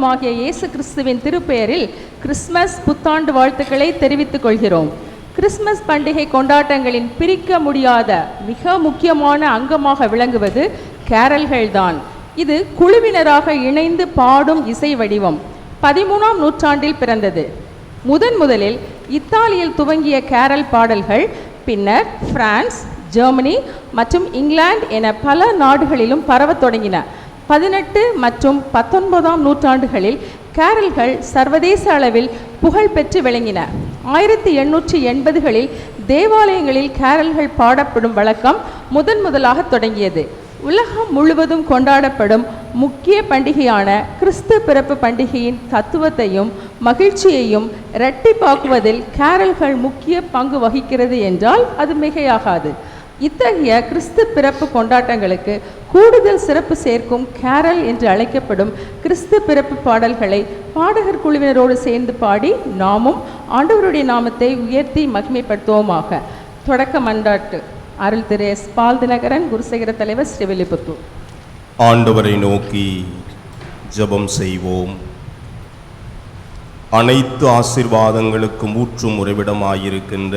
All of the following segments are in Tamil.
இரட்சகருமாகிய இயேசு கிறிஸ்துவின் திருப்பெயரில் கிறிஸ்மஸ் புத்தாண்டு வாழ்த்துக்களை தெரிவித்துக் கொள்கிறோம். கிறிஸ்மஸ் பண்டிகை கொண்டாட்டங்களின் பிரிக்க முடியாத மிக முக்கியமான அங்கமாக விளங்குவது கேரல்கள்தான். இது குழுவினராக இணைந்து பாடும் இசை வடிவம் 13ஆம் நூற்றாண்டில் பிறந்தது. முதலில் இத்தாலியில் துவங்கிய கேரல் பாடல்கள் பின்னர் பிரான்ஸ், ஜெர்மனி மற்றும் இங்கிலாந்து என பல நாடுகளிலும் பரவத் தொடங்கின. 18 மற்றும் 19ஆம் நூற்றாண்டுகளில் கேரல்கள் சர்வதேச அளவில் புகழ் பெற்று விளங்கின. 1880களில் தேவாலயங்களில் கேரல்கள் பாடப்படும் வழக்கம் முதலாக தொடங்கியது. உலகம் முழுவதும் கொண்டாடப்படும் முக்கிய பண்டிகையான கிறிஸ்து பிறப்பு பண்டிகையின் தத்துவத்தையும் மகிழ்ச்சியையும் இரட்டிப்பாக்குவதில் கேரல்கள் முக்கிய பங்கு வகிக்கிறது என்றால் அது மிகையாகாது. இத்தகைய கிறிஸ்து பிறப்பு கொண்டாட்டங்களுக்கு கூடுதல் சிறப்பு சேர்க்கும் கேரல் என்று அழைக்கப்படும் கிறிஸ்து பிறப்பு பாடல்களை பாடகர் குழுவினரோடு சேர்ந்து பாடி நாமும் ஆண்டவருடைய நாமத்தை உயர்த்தி மகிமைப்படுத்துவோமாக. தொடக்க மன்றாட்டு. அருள் திரு எஸ். பால் தினகரன், குருசேகர தலைவர், ஸ்ரீவில்லிபுத்தூர். ஆண்டவரை நோக்கி ஜெபம் செய்வோம். அனைத்து ஆசீர்வாதங்களுக்கும் ஊற்றும் உறைவிடமாயிருக்கின்ற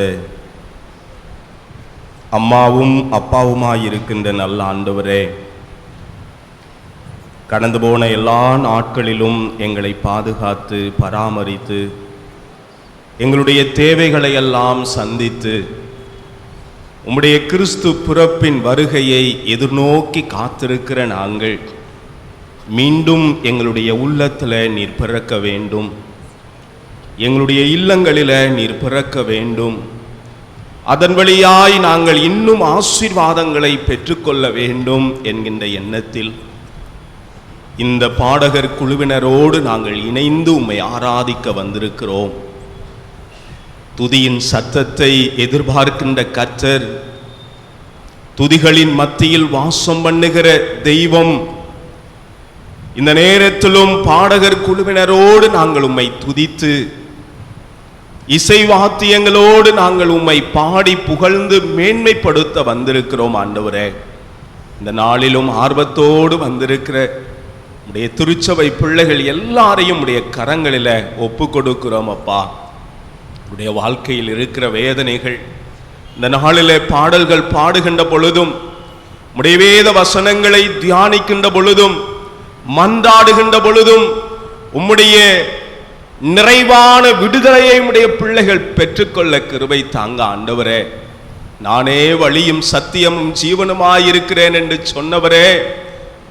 அம்மாவும் அப்பாவுமாயிருக்கின்ற நல்ல ஆண்டவரே, கடந்து போன எல்லா நாட்களிலும் எங்களை பாதுகாத்து பராமரித்து எங்களுடைய தேவைகளை எல்லாம் சந்தித்து உம்முடைய கிறிஸ்து பிறப்பின் வருகையை எதிர்நோக்கி காத்திருக்கிற நாங்கள் மீண்டும் எங்களுடைய உள்ளத்தில் நீர் பிறக்க வேண்டும், எங்களுடைய இல்லங்களில் நீர் பிறக்க வேண்டும். அதன் வழியாய் நாங்கள் இன்னும் ஆசீர்வாதங்களை பெற்றுக்கொள்ள வேண்டும் என்கின்ற எண்ணத்தில் இந்த பாடகர் குழுவினரோடு நாங்கள் இணைந்து உம்மை ஆராதிக்க வந்திருக்கிறோம். துதியின் சத்தத்தை எதிர்பார்க்கின்ற கர்த்தர், துதிகளின் மத்தியில் வாசம் பண்ணுகிற தெய்வம், இந்த நேரத்திலும் பாடகர் குழுவினரோடு நாங்கள் உம்மை துதித்து இசை வாத்தியங்களோடு நாங்கள் உம்மை பாடி புகழ்ந்து மேன்மைப்படுத்த வந்திருக்கிறோம். ஆண்டவரே, இந்த நாளிலும் ஆர்வத்தோடு வந்திருக்கிற உடைய திருச்சபை பிள்ளைகள் எல்லாரையும் உடைய கரங்களில் ஒப்பு கொடுக்கிறோம். அப்பா, உடைய வாழ்க்கையில் இருக்கிற வேதனைகள், இந்த நாளிலே பாடல்கள் பாடுகின்ற பொழுதும் உடைய வேத வசனங்களை தியானிக்கின்ற பொழுதும் மன்றாடுகின்ற பொழுதும் உம்முடைய நிறைவான விடுதலையை உடைய பிள்ளைகள் பெற்றுக்கொள்ள கிருபை தாங்க. ஆண்டவரே, நானே வழியும் சத்தியமும் ஜீவனுமாயிருக்கிறேன் என்று சொன்னவரே,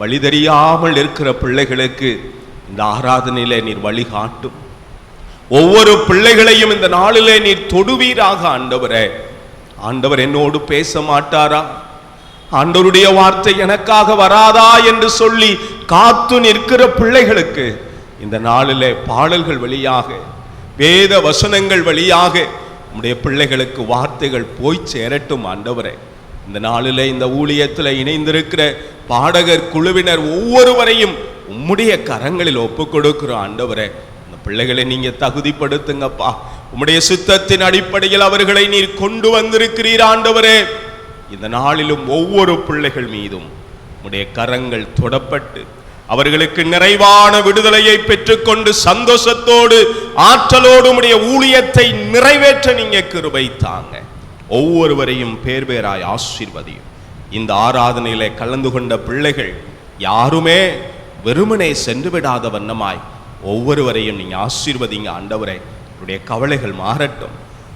வழி தெரியாமல் இருக்கிற பிள்ளைகளுக்கு இந்த ஆராதனையிலே நீர் வழிகாட்டும். ஒவ்வொரு பிள்ளைகளையும் இந்த நாளிலே நீர் தொடுவீராக. ஆண்டவரே, ஆண்டவர் என்னோடு பேச மாட்டாரா, ஆண்டவருடைய வார்த்தை எனக்காக வராதா என்று சொல்லி காத்து நிற்கிற பிள்ளைகளுக்கு இந்த நாளிலே பாடல்கள் வழியாக, வேத வசனங்கள் வழியாக உம்முடைய பிள்ளைகளுக்கு வார்த்தைகள் போய் சேரட்டும். ஆண்டவரே, இந்த நாளிலே இந்த ஊழியத்தில் இணைந்திருக்கிற பாடகர் குழுவினர் ஒவ்வொருவரையும் உம்முடைய கரங்களில் ஒப்பு கொடுக்கிறோம். ஆண்டவரே, இந்த பிள்ளைகளை நீங்க தகுதிப்படுத்துங்கப்பா. உம்முடைய சித்தத்தின் அடிப்படையில் அவர்களை நீர் கொண்டு வந்திருக்கிறீர். ஆண்டவரே, இந்த நாளிலும் ஒவ்வொரு பிள்ளைகள் மீதும் உம்முடைய கரங்கள் தொடப்பட்டு அவர்களுக்கு நிறைவான விடுதலையை பெற்றுக்கொண்டு சந்தோஷத்தோடு ஆற்றலோடு உம்முடைய ஊழியத்தை நிறைவேற்ற நீங்க கிருபை தாங்க. ஒவ்வொருவரையும் பேர் பேராய் ஆசீர்வதியும். இந்த ஆராதனையிலே கலந்து கொண்ட பிள்ளைகள் யாருமே வெறுமனே சென்று விடாத வண்ணமாய் ஒவ்வொருவரையும் நீங்க ஆசீர்வதிங்க. ஆண்டவரே, உடைய கவலைகள் மாறட்டும்,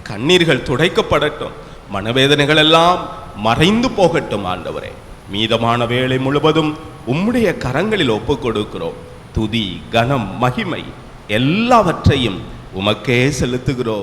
கண்ணீர்கள் துடைக்கப்படட்டும், மனவேதனைகள் எல்லாம் மறைந்து போகட்டும். ஆண்டவரே, மீதமான வேளை முழுவதும் உம்முடைய கரங்களில் ஒப்பு கொடுக்கிறோம். துதி, கனம், மகிமை எல்லாவற்றையும் உமக்கே செலுத்துகிறோம்.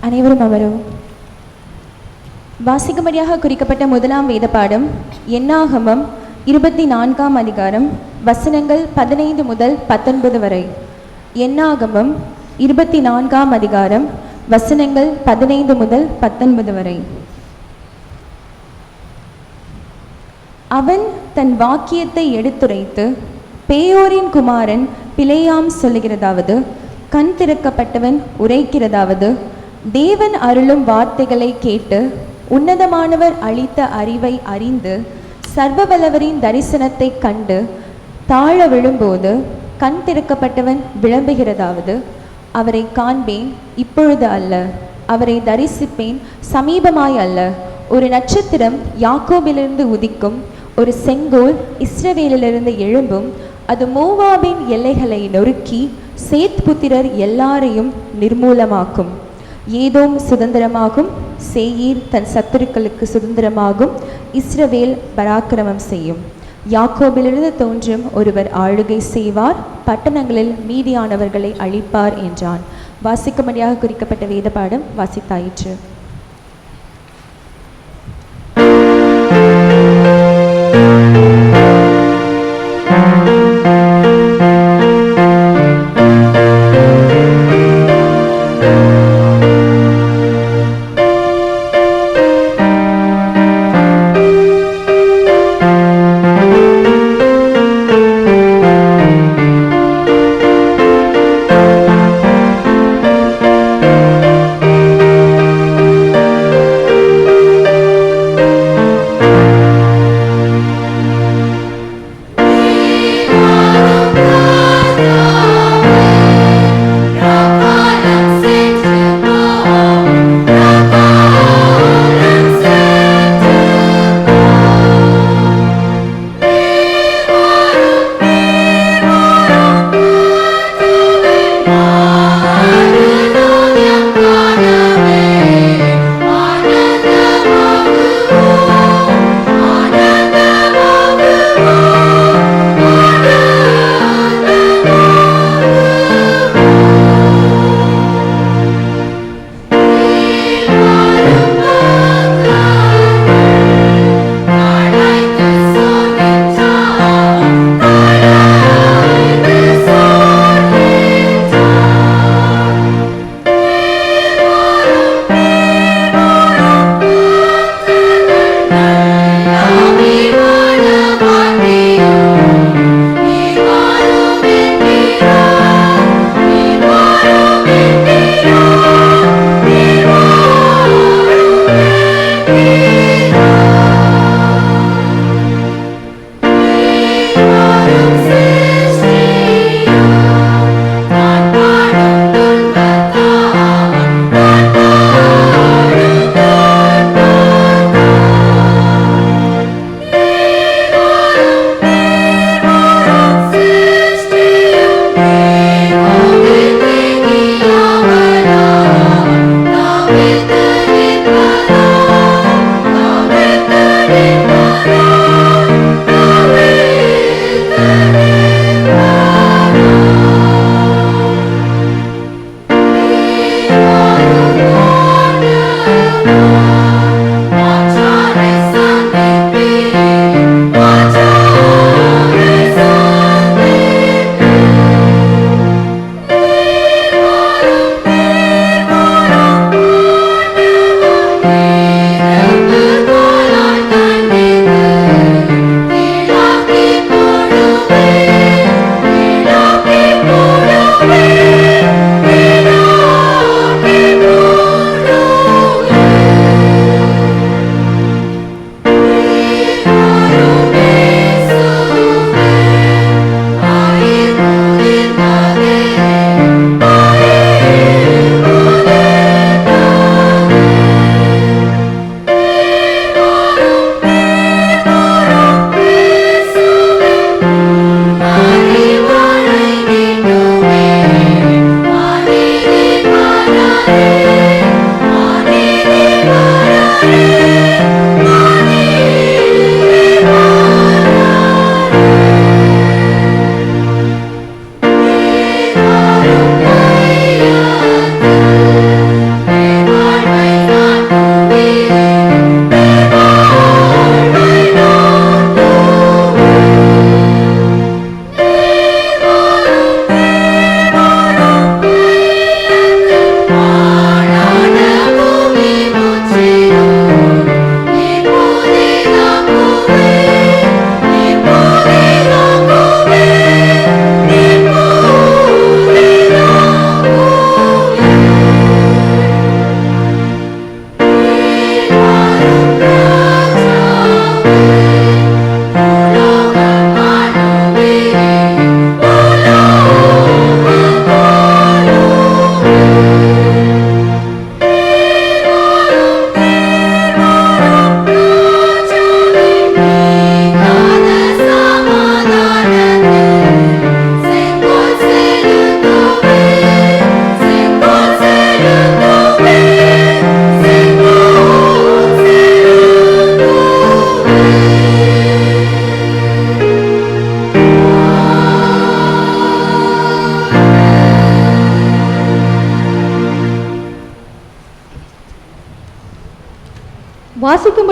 அனைவரும் அமரும். வாசிக்கும்படியாக குறிக்கப்பட்ட முதலாம் வேத பாடம் என்னாகமம் 24ஆம் அதிகாரம் வசனங்கள் 15 முதல் 19 வரை. என்னாகமம் 24ஆம் அதிகாரம் வசனங்கள் 15 முதல் 19 வரை. அவன் தன் வாக்கியத்தை எடுத்துரைத்து பேயோரின் குமாரன் பிலேயாம் சொல்லுகிறதாவது, கண் திறக்கப்பட்டவன் உரைக்கிறதாவது, தேவன் அருளும் வார்த்தைகளை கேட்டு உன்னதமானவர் அளித்த அறிவை அறிந்து சர்வவல்லவரின் தரிசனத்தை கண்டு தாழ விழும்போது கண் திறக்கப்பட்டவன் விளம்புகிறதாவது, அவரை காண்பேன் இப்பொழுது அல்ல, அவரை தரிசிப்பேன் சமீபமாய் அல்ல. ஒரு நட்சத்திரம் யாக்கோபிலிருந்து உதிக்கும், ஒரு செங்கோல் இஸ்ரவேலிலிருந்து எழும்பும், அது மோவாபின் எல்லைகளை நொறுக்கி சேத் புத்திரர் எல்லாரையும் நிர்மூலமாக்கும். ஏதோம் சுதந்திரமாகும், சேயீர் தன் சத்துருக்களுக்கு சுதந்திரமாகும், இஸ்ரவேல் பராக்கிரமம் செய்யும். யாக்கோபிலிருந்து தோன்றும் ஒருவர் ஆளுகை செய்வார், பட்டணங்களில் மீதியானவர்களை அழிப்பார் என்றான். வாசிக்கும்படியாக குறிக்கப்பட்ட வேத பாடம் வாசித்தாயிற்று.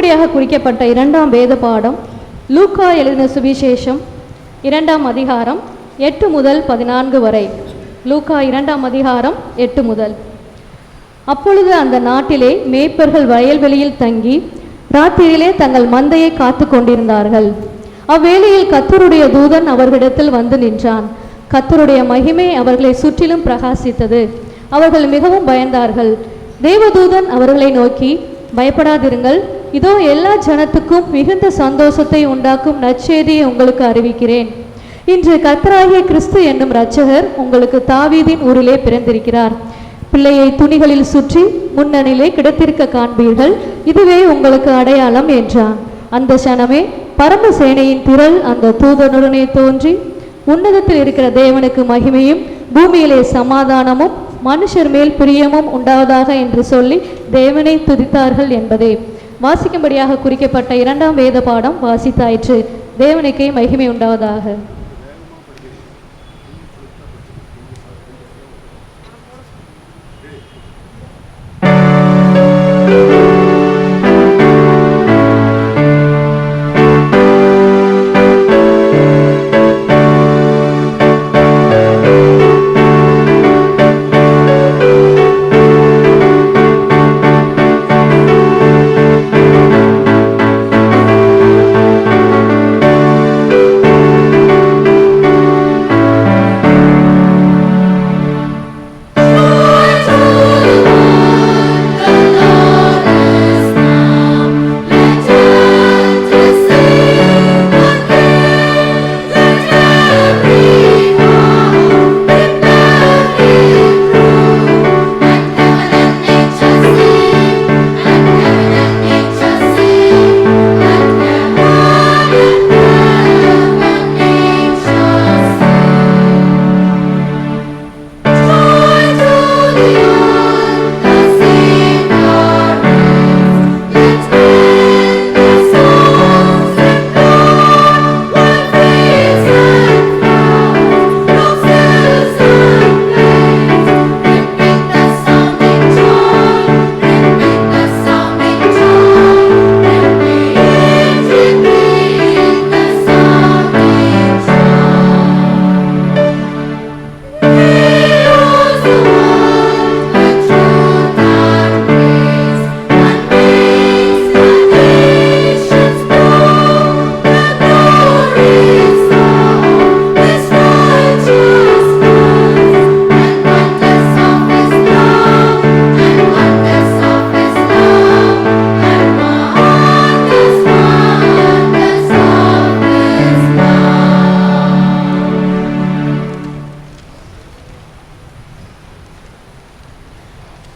வாசிக்கும்படியாக குறிக்கப்பட்ட 2ஆம் வேத பாடம் லூக்கா எழுதின சுவிசேஷம் 2ஆம் அதிகாரம் 8 முதல் 14 வரை. லூக்கா 2ஆம் அதிகாரம் 8 முதல். அப்பொழுது அந்த நாட்டிலே மேய்ப்பர்கள் வயல்வெளியில் தங்கி ராத்திரியிலே தங்கள் மந்தையை காத்து கொண்டிருந்தார்கள். அவ்வேளையில் கர்த்தருடைய தூதன் அவர்களிடத்தில் வந்து நின்றான். கர்த்தருடைய மகிமை அவர்களை சுற்றிலும் பிரகாசித்தது. அவர்கள் மிகவும் பயந்தார்கள். தேவதூதன் அவர்களை நோக்கி, பயப்படாதிருங்கள், இதோ எல்லா ஜனத்துக்கும் மிகுந்த சந்தோஷத்தை உண்டாக்கும் நற்செய்தியை உங்களுக்கு அறிவிக்கிறேன். இன்று கர்த்தராகிய கிறிஸ்து என்னும் இரட்சகர் உங்களுக்கு தாவீதின் ஊரிலே பிறந்திருக்கிறார். பிள்ளையை துணிகளில் சுற்றி முன்னணியிலே கிடத்திருக்க காண்பீர்கள், இதுவே உங்களுக்கு அடையாளம் என்றான். அந்த சனமே பரமசேனையின் திரள் அந்த தூதனுடனே தோன்றி, உன்னதத்தில் இருக்கிற தேவனுக்கு மகிமையும் பூமியிலே சமாதானமும் மனுஷர் மேல் பிரியமும் உண்டாவதாக என்று சொல்லி தேவனை துதித்தார்கள் என்பதே. வாசிக்கும்படியாக குறிக்கப்பட்ட 2ஆம் வேத பாடம் வாசித்தாயிற்று. தேவனுக்கே மகிமை உண்டாவதாக.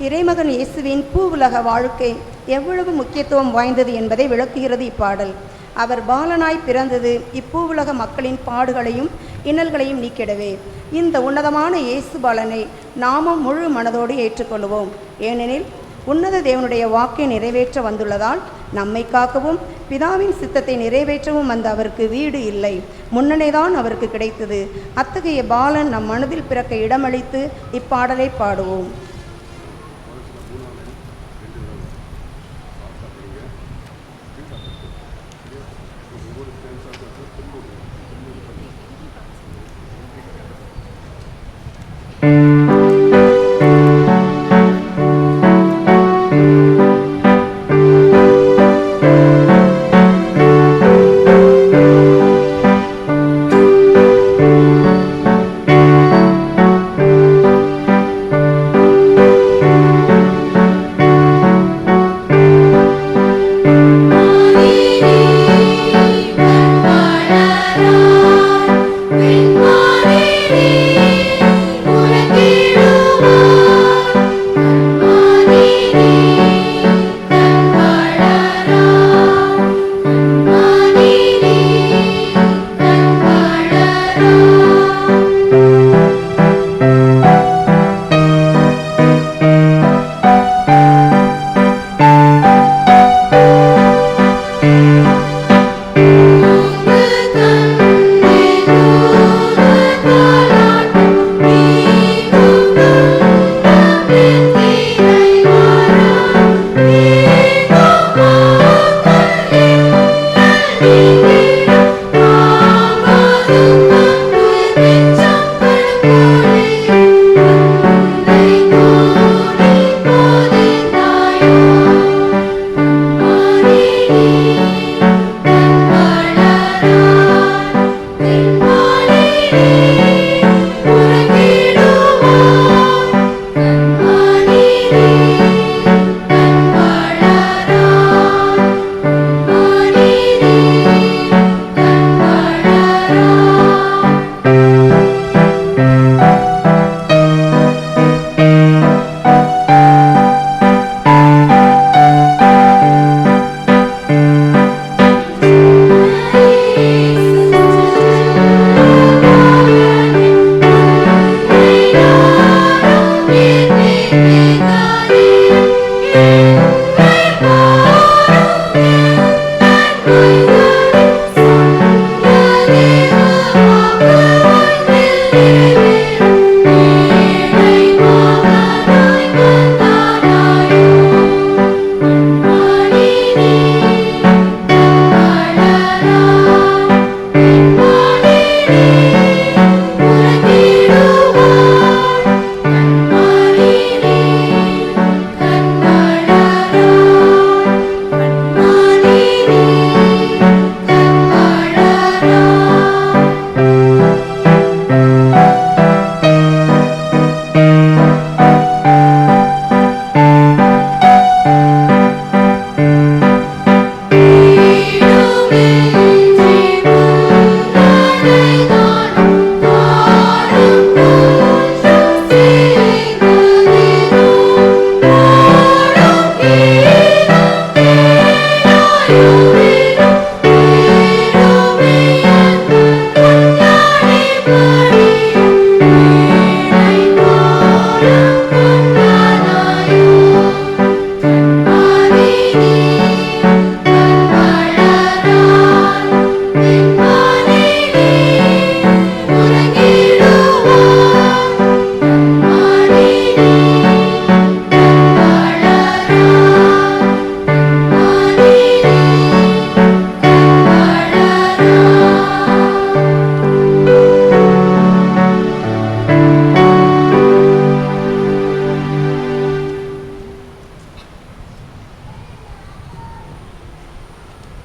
இறைமகன் இயேசுவின் பூவுலக வாழ்க்கை எவ்வளவு முக்கியத்துவம் வாய்ந்தது என்பதை விளக்குகிறது இப்பாடல். அவர் பாலனாய் பிறந்தது இப்பூவுலக மக்களின் பாடுகளையும் இன்னல்களையும் நீக்கிடவே. இந்த உன்னதமான இயேசு பாலனை நாமும் முழு மனதோடு ஏற்றுக்கொள்வோம். ஏனெனில் உன்னத தேவனுடைய வாக்கை நிறைவேற்ற வந்துள்ளதால் நம்மை காக்கவும் பிதாவின் சித்தத்தை நிறைவேற்றவும் வந்த அவருக்கு வீடு இல்லை, முன்னனேதான் அவருக்கு கிடைத்தது. அத்தகைய பாலன் நம் மனதில் பிறக்க இடமளித்து இப்பாடலை பாடுவோம்.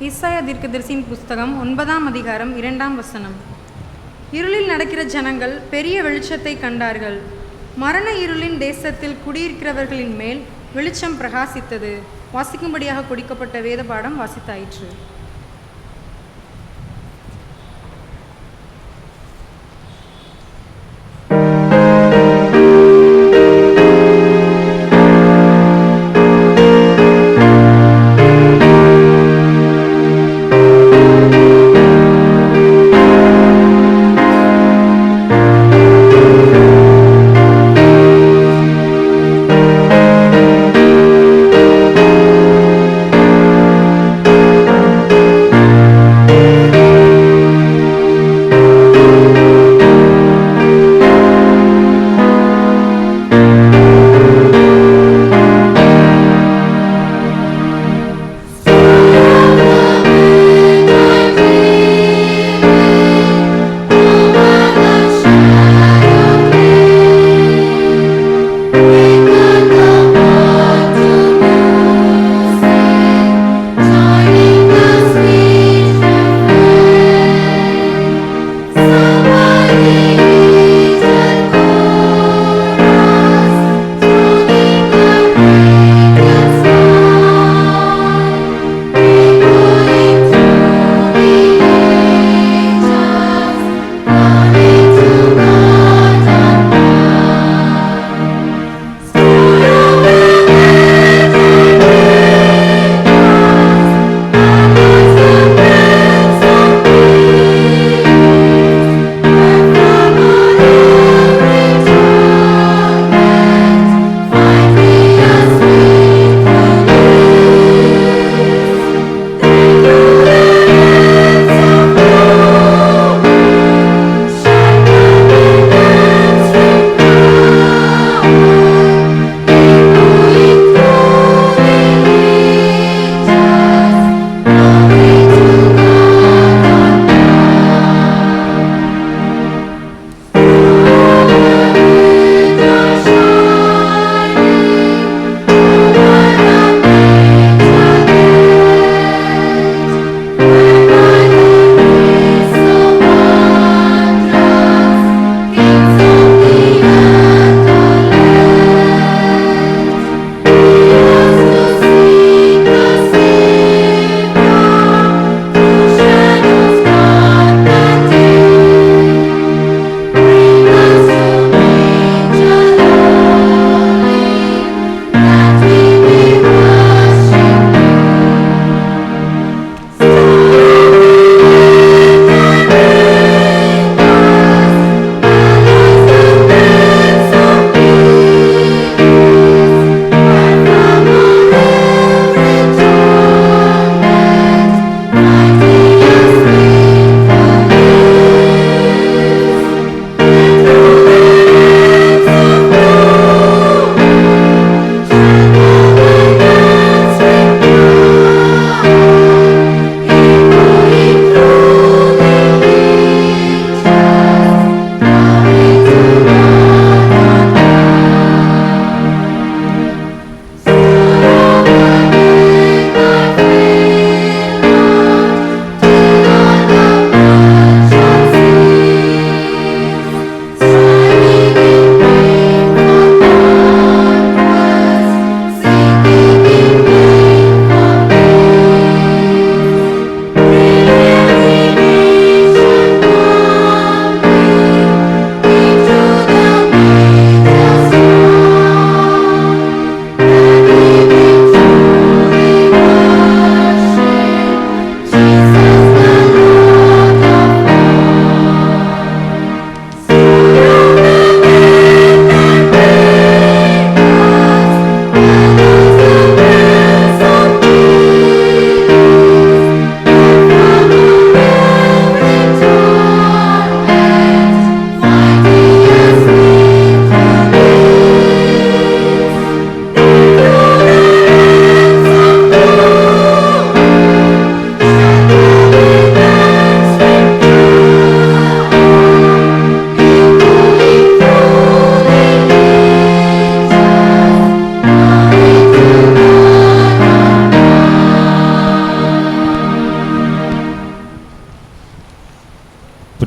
ஏசாயா தீர்க்கதரிசியின் புஸ்தகம் 9ஆம் அதிகாரம் 2ஆம் வசனம். இருளில் நடக்கிற ஜனங்கள் பெரிய வெளிச்சத்தை கண்டார்கள். மரண இருளின் தேசத்தில் குடியிருக்கிறவர்களின் மேல் வெளிச்சம் பிரகாசித்தது. வாசிக்கும்படியாக கொடுக்கப்பட்ட வேத பாடம் வாசித்தாயிற்று.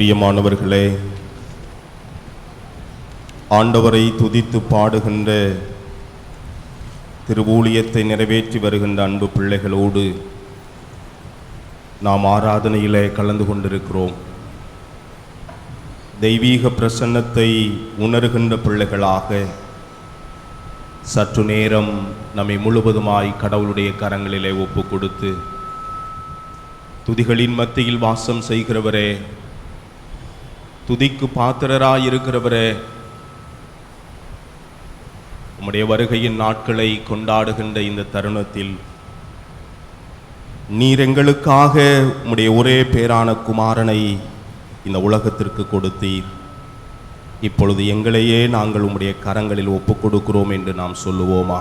பிரியமானவர்களே, ஆண்டவரை துதித்து பாடுகின்ற திருவூழியத்தை நிறைவேற்றி வருகின்ற அன்பு பிள்ளைகளோடு நாம் ஆராதனையிலே கலந்து கொண்டிருக்கிறோம். தெய்வீக பிரசன்னத்தை உணர்கின்ற பிள்ளைகளாக சற்று நேரம் நம்மை முழுவதுமாய் கடவுளுடைய கரங்களிலே ஒப்பு கொடுத்து, துதிகளின் மத்தியில் வாசம் செய்கிறவரே, துதிக்கு பாத்திரராயிருக்கிறவரே, உம்முடைய வருகையின் நாட்களை கொண்டாடுகின்ற இந்த தருணத்தில் நீர் எங்களுக்காக உம்முடைய ஒரே பேரான குமாரனை இந்த உலகத்திற்கு கொடுத்தீர். இப்பொழுது எங்களையே நாங்கள் உம்முடைய கரங்களில் ஒப்பு கொடுக்கிறோம் என்று நாம் சொல்லுவோமா?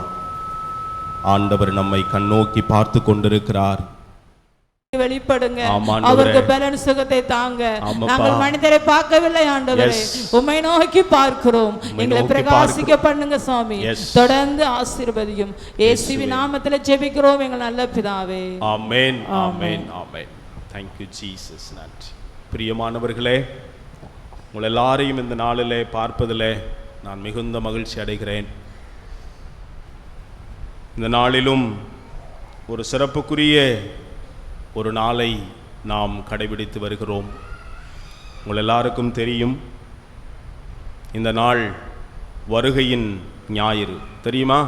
ஆண்டவர் நம்மை கண்ணோக்கி பார்த்து கொண்டிருக்கிறார். வெளிப்படுங்க, அவருக்கு பலன் சுகத்தை தாங்க. நாங்கள் மனிதரை பார்க்கவில்லை ஆண்டவரே, உம்மை நோக்கி பார்க்கிறோம். எங்களை பிரகாசிக்க பண்ணுங்க சுவாமி. தொடர்ந்து ஆசீர்வதியும். இயேசுவின் நாமத்திலே ஜெபிக்கிறோம் எங்கள் நல்ல பிதாவே. ஆமென், ஆமென், ஆமென். Thank you Jesus. நன்றி. பிரியமானவர்களே, உங்கள் எல்லாரையும் இந்த நாளிலே பார்ப்பதிலே நான் மிகுந்த மகிழ்ச்சி அடைகிறேன். இந்த நாளிலும் ஒரு சிறப்புக்குரிய ஒரு நாளை நாம் கடைபிடித்து வருகிறோம். உங்கள் எல்லாருக்கும் தெரியும், இந்த நாள் வருகையின் ஞாயிறு. தெரியுமா?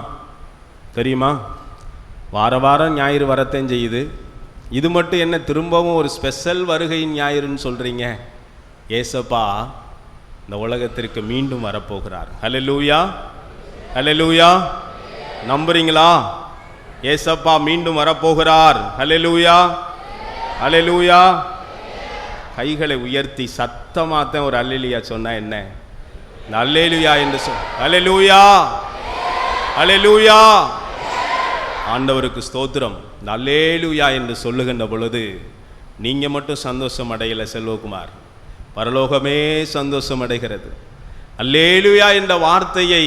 வாரம் ஞாயிறு வரத்தான் செய்யுது. இது மட்டும் என்ன திரும்பவும் ஒரு ஸ்பெஷல் வருகையின் ஞாயிறுன்னு சொல்கிறீங்க? ஏசப்பா இந்த உலகத்திற்கு மீண்டும் வரப்போகிறார். ஹல்லேலூயா, ஹல்லேலூயா. நம்புறீங்களா? ஏசப்பா மீண்டும் வரப்போகிறார். ஹல்லேலூயா, ஹல்லேலூயா. கைகளை உயர்த்தி சத்தமாத்தான் ஒரு அல்லேலூயா சொன்னா என்ன? அல்லேலூயா என்று சொல். ஹல்லேலூயா, ஹல்லேலூயா. ஆண்டவருக்கு ஸ்தோத்திரம். அல்லேலூயா என்று சொல்லுகின்ற பொழுது நீங்க மட்டும் சந்தோஷம் அடையல செல்வகுமார், பரலோகமே சந்தோஷம் அடைகிறது. அல்லேலூயா என்ற வார்த்தையை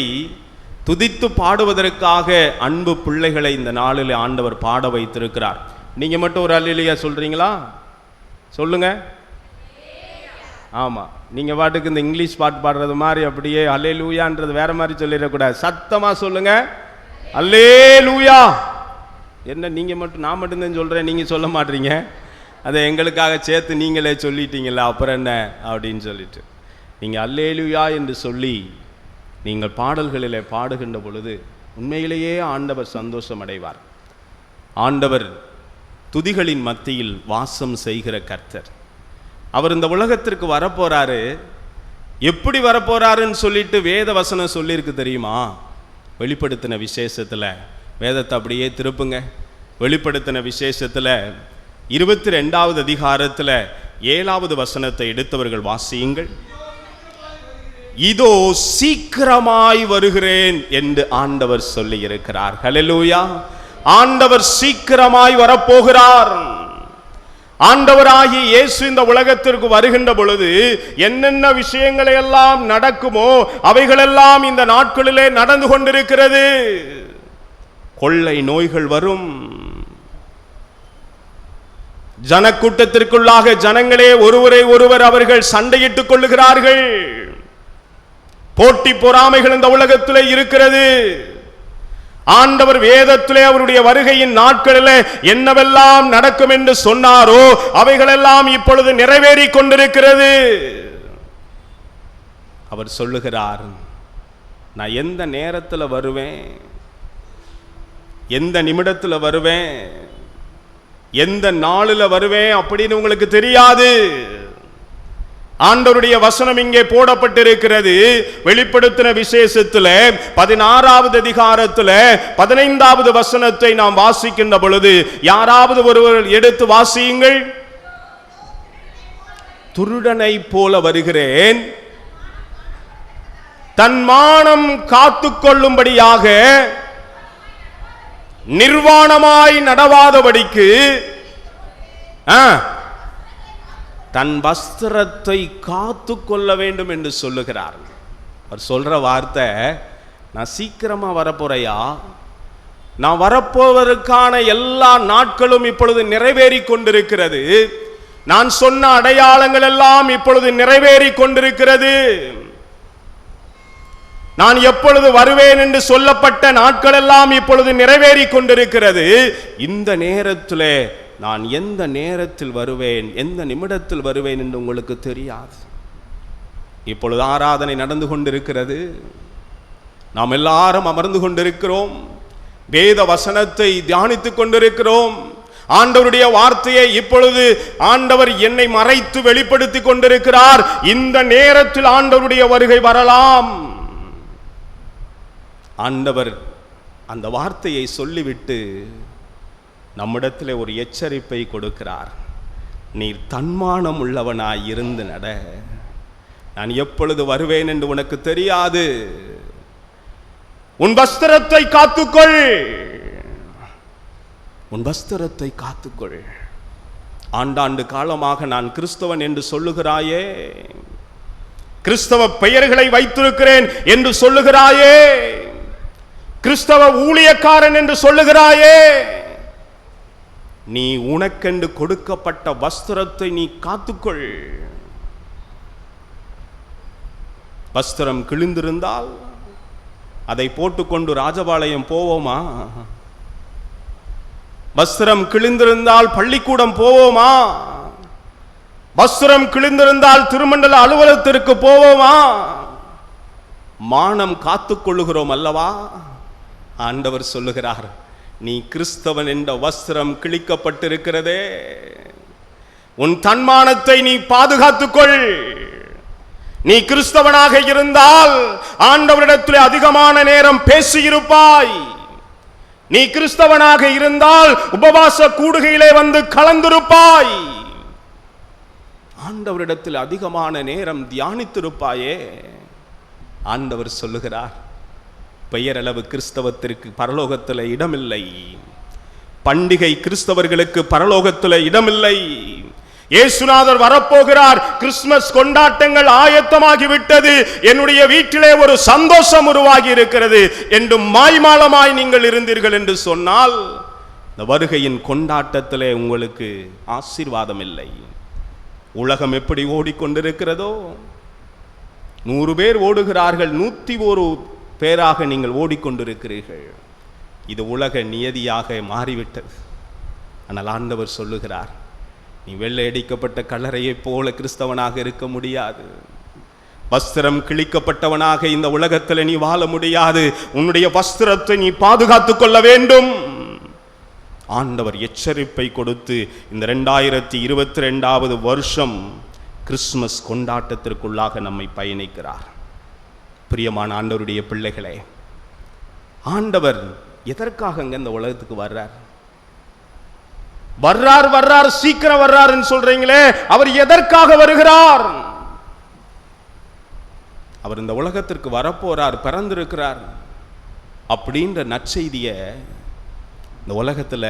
துதித்து பாடுவதற்காக அன்பு பிள்ளைகளை இந்த நாளில் ஆண்டவர் பாட வைத்திருக்கிறார். நீங்க மட்டும் ஒரு அல்லேலூயா சொல்றீங்களா? சொல்லுங்க. ஆமா, நீங்க பாட்டுக்கு இந்த இங்கிலீஷ் பாட்டு பாடுறது மாதிரி அப்படியே அல்லேலூயான்றது வேற மாதிரி சொல்லிடக்கூடாது. சத்தமா சொல்லுங்க, அல்லேலூயா. என்ன நீங்க மட்டும், நான் மட்டும்தான் சொல்றேன், நீங்க சொல்ல மாட்டீங்க. அதை எங்களுக்காக சேர்த்து நீங்களே சொல்லிட்டீங்களா, அப்புறம் என்ன அப்படின்னு சொல்லிட்டு நீங்கள் அல்லேலூயா என்று சொல்லி நீங்கள் பாடல்களிலே பாடுகின்ற பொழுது உண்மையிலேயே ஆண்டவர் சந்தோஷம் அடைவார். ஆண்டவர் துதிகளின் மத்தியில் வாசம் செய்கிற கர்த்தர். அவர் இந்த உலகத்திற்கு வரப்போறாரு. எப்படி வரப்போறாருன்னு சொல்லிட்டு வேத வசனம் சொல்லியிருக்கு தெரியுமா? வெளிப்படுத்தின விசேஷத்தில், வேதத்தை அப்படியே திருப்புங்க, வெளிப்படுத்தின விசேஷத்தில் 22வது அதிகாரத்தில் 7வது வசனத்தை எடுத்தவர்கள் வாசியுங்கள். இதோ சீக்கிரமாய் வருகிறேன் என்று ஆண்டவர் சொல்லி இருக்கிறார். ஹல்லேலூயா. ஆண்டவர் சீக்கிரமாய் வரப்போகிறார். ஆண்டவராகிய இயேசு இந்த உலகத்திற்கு வருகின்ற பொழுது என்னென்ன விஷயங்களை எல்லாம் நடக்குமோ அவைகளெல்லாம் இந்த நாட்களிலே நடந்து கொண்டிருக்கிறது. கொள்ளை நோய்கள் வரும். ஜனக்கூட்டத்திற்குள்ளாக ஜனங்களே ஒருவரை ஒருவர் அவர்கள் சண்டையிட்டுக் கொள்ளுகிறார்கள். போட்டி பொறாமைகள் இந்த உலகத்திலே இருக்கிறது. ஆண்டவர் வேதத்திலே அவருடைய வருகையின் நாட்களிலே என்னவெல்லாம் நடக்கும் என்று சொன்னாரோ அவைகளெல்லாம் இப்பொழுது நிறைவேறிக் கொண்டிருக்கிறது. அவர் சொல்லுகிறார், நான் எந்த நேரத்தில் வருவேன், எந்த நிமிடத்தில் வருவேன், எந்த நாளில் வருவேன் அப்படின்னு உங்களுக்கு தெரியாது. ஆண்டவருடைய வசனம் இங்கே போடப்பட்டிருக்கிறது. வெளிப்படுத்தின விசேஷத்தில் 16வது அதிகாரத்தில் 15வது வசனத்தை நாம் வாசிக்கின்ற பொழுது யாராவது ஒருவர் எடுத்து வாசியுங்கள். துருடனை போல வருகிறேன், தன் மானம் காத்துக்கொள்ளும்படியாக நிர்வாணமாய் நடவாதபடிக்கு தன் வஸ்திரத்தை காத்து கொள்ள வேண்டும் என்று சொல்லுகிறார். அவர் சொல்ற வார்த்தை, நான் சீக்கிரமா வரப்போறையா, நான் வரப்போவதற்கான எல்லா நாட்களும் இப்பொழுது நிறைவேறி கொண்டிருக்கிறது. நான் சொன்ன அடையாளங்கள் எல்லாம் இப்பொழுது நிறைவேறி கொண்டிருக்கிறது. நான் எப்பொழுது வருவேன் என்று சொல்லப்பட்ட நாட்கள் எல்லாம் இப்பொழுது நிறைவேறி கொண்டிருக்கிறது. இந்த நேரத்திலே நான் எந்த நேரத்தில் வருவேன், எந்த நிமிடத்தில் வருவேன் என்று உங்களுக்கு தெரியாது. இப்பொழுது ஆராதனை நடந்து கொண்டிருக்கிறது. நாம் எல்லாரும் அமர்ந்து கொண்டிருக்கிறோம். வேத வசனத்தை தியானித்துக் கொண்டிருக்கிறோம். ஆண்டவருடைய வார்த்தையை இப்பொழுது ஆண்டவர் என்னை மறைத்து வெளிப்படுத்தி கொண்டிருக்கிறார். இந்த நேரத்தில் ஆண்டவருடைய வருகை வரலாம். ஆண்டவர் அந்த வார்த்தையை சொல்லிவிட்டு நம்மிடத்தில் ஒரு எச்சரிப்பை கொடுக்கிறார். நீர் தன்மானம் உள்ளவனாய் இருந்து நட. நான் எப்பொழுது வருவேன் என்று உனக்கு தெரியாது. உன் வஸ்திரத்தை காத்துக்கொள், உன் வஸ்திரத்தை காத்துக்கொள். ஆண்டாண்டு காலமாக நான் கிறிஸ்தவன் என்று சொல்லுகிறாயே, கிறிஸ்தவ பெயர்களை வைத்திருக்கிறேன் என்று சொல்லுகிறாயே, கிறிஸ்தவ ஊழியக்காரன் என்று சொல்லுகிறாயே, நீ உனக்கென்று கொடுக்கப்பட்ட வஸ்திரத்தை நீ காத்துக்கொள். வஸ்திரம் கிழிந்திருந்தால் அதை போட்டுக்கொண்டு ராஜபாளையம் போவோமா? வஸ்திரம் கிழிந்திருந்தால் பள்ளிக்கூடம் போவோமா? வஸ்திரம் கிழிந்திருந்தால் திருமண்டல அலுவலகத்திற்கு போவோமா? மானம் காத்துக்கொள்ளுகிறோம் அல்லவா? ஆண்டவர் சொல்லுகிறார், நீ கிறிஸ்தவன் என்ற வஸ்திரம் கிழிக்கப்பட்டிருக்கிறதே, உன் தன்மானத்தை நீ பாதுகாத்துக்கொள். நீ கிறிஸ்தவனாக இருந்தால் ஆண்டவரிடத்தில் அதிகமான நேரம் பேசியிருப்பாய். நீ கிறிஸ்தவனாக இருந்தால் உபவாச கூடுகையிலே வந்து கலந்திருப்பாய். ஆண்டவரிடத்தில் அதிகமான நேரம் தியானித்திருப்பாயே. ஆண்டவர் சொல்லுகிறார், பெயரளவு கிறிஸ்தவத்திற்கு பரலோகத்தில் இடமில்லை. பண்டிகை கிறிஸ்தவர்களுக்கு பரலோகத்தில் இடமில்லை. இயேசுநாதர் வரப்போகிறார். கிறிஸ்துமஸ் கொண்டாட்டங்கள் ஆயத்தமாகிவிட்டது, என்னுடைய வீட்டிலே ஒரு சந்தோஷம் உருவாகி இருக்கிறது என்று மாய்மாலமாய் நீங்கள் இருந்தீர்கள் என்று சொன்னால் இந்த வருகையின் கொண்டாட்டத்திலே உங்களுக்கு ஆசீர்வாதம் இல்லை. உலகம் எப்படி ஓடிக்கொண்டிருக்கிறதோ, 100 பேர் ஓடுகிறார்கள், 101 பேராக நீங்கள் ஓடிக்கொண்டிருக்கிறீர்கள். இது உலக நியதியாக மாறிவிட்டது. ஆனால் ஆண்டவர் சொல்லுகிறார், நீ வெள்ளை அடிக்கப்பட்ட கல்லறையை போல கிறிஸ்தவனாக இருக்க முடியாது. வஸ்திரம் கிழிக்கப்பட்டவனாக இந்த உலகத்தில் நீ வாழ முடியாது. உன்னுடைய வஸ்திரத்தை நீ பாதுகாத்துக் கொள்ள வேண்டும். ஆண்டவர் எச்சரிப்பை கொடுத்து இந்த 2022வது வருஷம் கிறிஸ்துமஸ் கொண்டாட்டத்திற்குள்ளாக நம்மை பயணிக்கிறார். பிரியமான ஆண்டவருடைய பிள்ளைகளே, ஆண்டவர் எதற்காக இந்த உலகத்துக்கு வர்றார்? வர்றார் சீக்கிரம் வர்றாருன்னு சொல்றீங்களே, அவர் எதற்காக வருகிறார்? அவர் இந்த உலகத்திற்கு வரப்போறார், பிறந்திருக்கிறார் அப்படின்ற நற்செய்திய இந்த உலகத்துல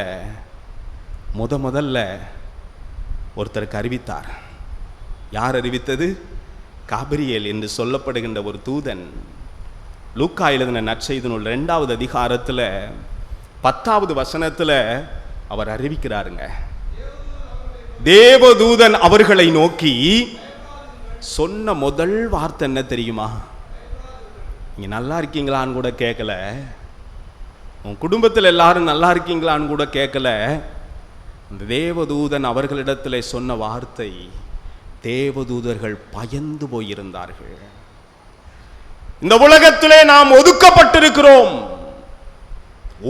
முதல்ல ஒருத்தருக்கு அறிவித்தார். யார் அறிவித்தது? காபிரியேல் என்று சொல்லப்படுகின்ற ஒரு தூதன். லூக்கா எழுதின நற்செய்தி நூல் 2வது அதிகாரத்துல 10வது வசனத்துல அவர் அறிவிக்கிறாருங்க. தேவதூதன் அவர்களை நோக்கி சொன்ன முதல் வார்த்தை என்ன தெரியுமா? நீங்க நல்லா இருக்கீங்களான்னு கூட கேட்கல, உன் குடும்பத்தில் எல்லாரும் நல்லா இருக்கீங்களான்னு கூட கேட்கல. அந்த தேவதூதன் அவர்களிடத்தில் சொன்ன வார்த்தை, தேவதூதர்கள் பயந்து போயிருந்தார்கள். இந்த உலகத்திலே நாம் ஒதுக்கப்பட்டிருக்கிறோம்,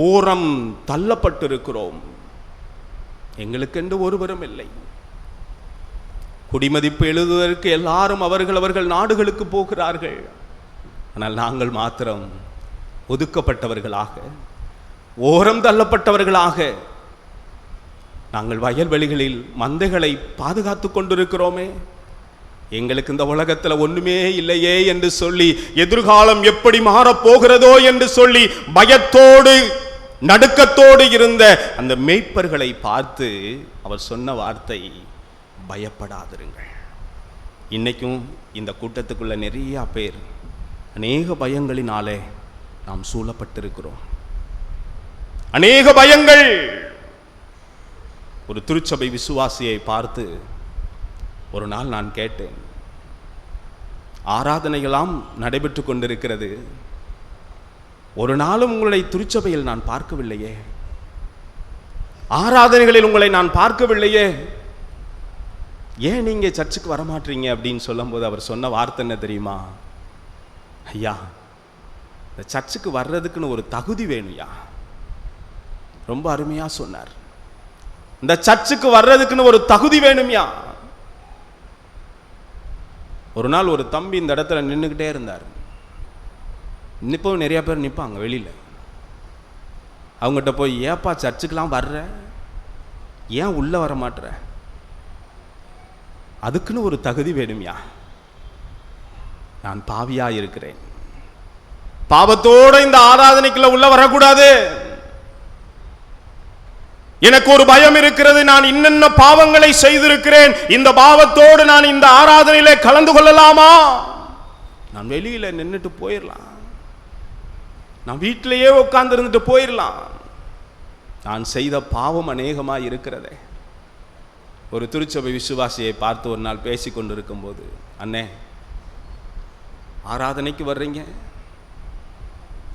ஓரம் தள்ளப்பட்டிருக்கிறோம், எங்களுக்கென்று ஒருவரும் இல்லை. குடிமதிப்பு எழுதுவதற்கு எல்லாரும் அவர்கள் நாடுகளுக்கு போகிறார்கள். ஆனால் நாங்கள் மாத்திரம் ஒதுக்கப்பட்டவர்களாக, ஓரம் தள்ளப்பட்டவர்களாக நாங்கள் வயல்வெளிகளில் மந்தைகளை பாதுகாத்து கொண்டிருக்கிறோமே. எங்களுக்கு இந்த உலகத்தில் ஒண்ணுமே இல்லையே என்று சொல்லி, எதிர்காலம் எப்படி மாறப்போகிறதோ என்று சொல்லி பயத்தோடு நடுக்கத்தோடு இருந்த அந்த மேய்ப்பர்களை பார்த்து அவர் சொன்ன வார்த்தை, பயப்படாதிருங்கள். இன்னைக்கும் இந்த கூட்டத்துக்குள்ள நிறைய பேர் அநேக பயங்களினாலே நாம் சூழப்பட்டிருக்கிறோம். அநேக பயங்கள். ஒரு திருச்சபை விசுவாசியை பார்த்து ஒரு நாள் நான் கேட்டேன், ஆராதனைகளாம் நடைபெற்று கொண்டிருக்கிறது, ஒரு நாளும் உங்களை திருச்சபையில் நான் பார்க்கவில்லையே, ஆராதனைகளில் உங்களை நான் பார்க்கவில்லையே, ஏன் நீங்க சர்ச்சுக்கு வரமாட்டீங்க அப்படின்னு சொல்லும்போது அவர் சொன்ன வார்த்தை என்ன தெரியுமா? ஐயா, இந்த சர்ச்சுக்கு வர்றதுக்குன்னு ஒரு தகுதி வேணும்யா. ரொம்ப அருமையா சொன்னார். இந்த சர்ச்சுக்கு வர்றதுக்குன்னு ஒரு தகுதி வேணும்யா. ஒரு நாள் ஒரு தம்பி இந்த இடத்துல நின்றுக்கிட்டே இருந்தார். இப்போ நிறைய பேர் நிற்பாங்க வெளியில். அவங்ககிட்ட போய், ஏப்பா சர்ச்சுக்கெல்லாம் வர்ற, ஏன் உள்ளே வர மாட்டுற? அதுக்குன்னு ஒரு தகுதி வேணும்யா. நான் பாவியா இருக்கிறேன், பாவத்தோட இந்த ஆராதனைக்குள்ள உள்ள வரக்கூடாது, எனக்கு ஒரு பயம் இருக்கிறது, நான் இன்னென்ன பாவங்களை செய்திருக்கிறேன், இந்த பாவத்தோடு நான் இந்த ஆராதனையிலே கலந்து கொள்ளலாமா? நான் வெளியில நின்றுட்டு போயிடலாம், நான் வீட்டிலேயே உட்கார்ந்து இருந்துட்டு போயிடலாம். நான் செய்த பாவம் அநேகமாக இருக்கிறதே. ஒரு திருச்சபை விசுவாசியை பார்த்து ஒரு நாள் பேசி கொண்டு இருக்கும்போது, அண்ணே, ஆராதனைக்கு வர்றீங்க,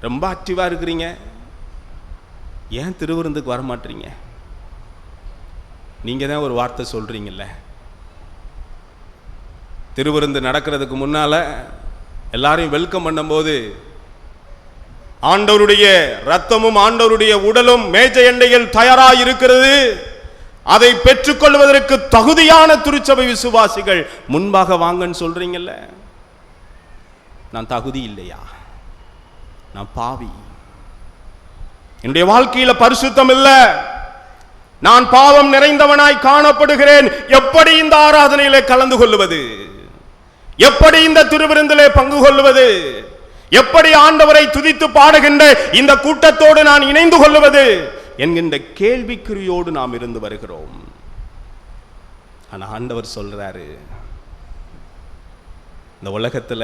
ரொம்ப ஆக்டிவா இருக்கிறீங்க, ஏன் திருவிருந்துக்கு வர மாட்டீங்க? நீங்க தான் ஒரு வார்த்தை சொல்றீங்கல்ல, திருவிருந்து நடக்கிறதுக்கு முன்னால எல்லாரையும் வெல்கம் பண்ணும்போது ஆண்டவருடைய ரத்தமும் ஆண்டவருடைய உடலும் மேஜை எண்டையில் தயாராக இருக்கிறது, அதை பெற்றுக்கொள்வதற்கு தகுதியான திருச்சபை விசுவாசிகள் முன்பாக வாங்கன்னு சொல்றீங்கல்ல, நான் தகுதி இல்லையா? நான் பாவி, என்னுடைய வாழ்க்கையில பரிசுத்தம் இல்லை, நான் பாவம் நிறைந்தவனாய் காணப்படுகிறேன். எப்படி இந்த ஆராதனையிலே கலந்து கொள்வது? எப்படி இந்த திருவிருந்திலே பங்கு கொள்வது? எப்படி ஆண்டவரை துதித்து பாடுகின்ற இந்த கூட்டத்தோடு நான் இணைந்து கொள்வது என்கின்ற கேள்விக்குறியோடு நாம் இருந்து வருகிறோம். ஆனா ஆண்டவர் சொல்றாரு, இந்த உலகத்துல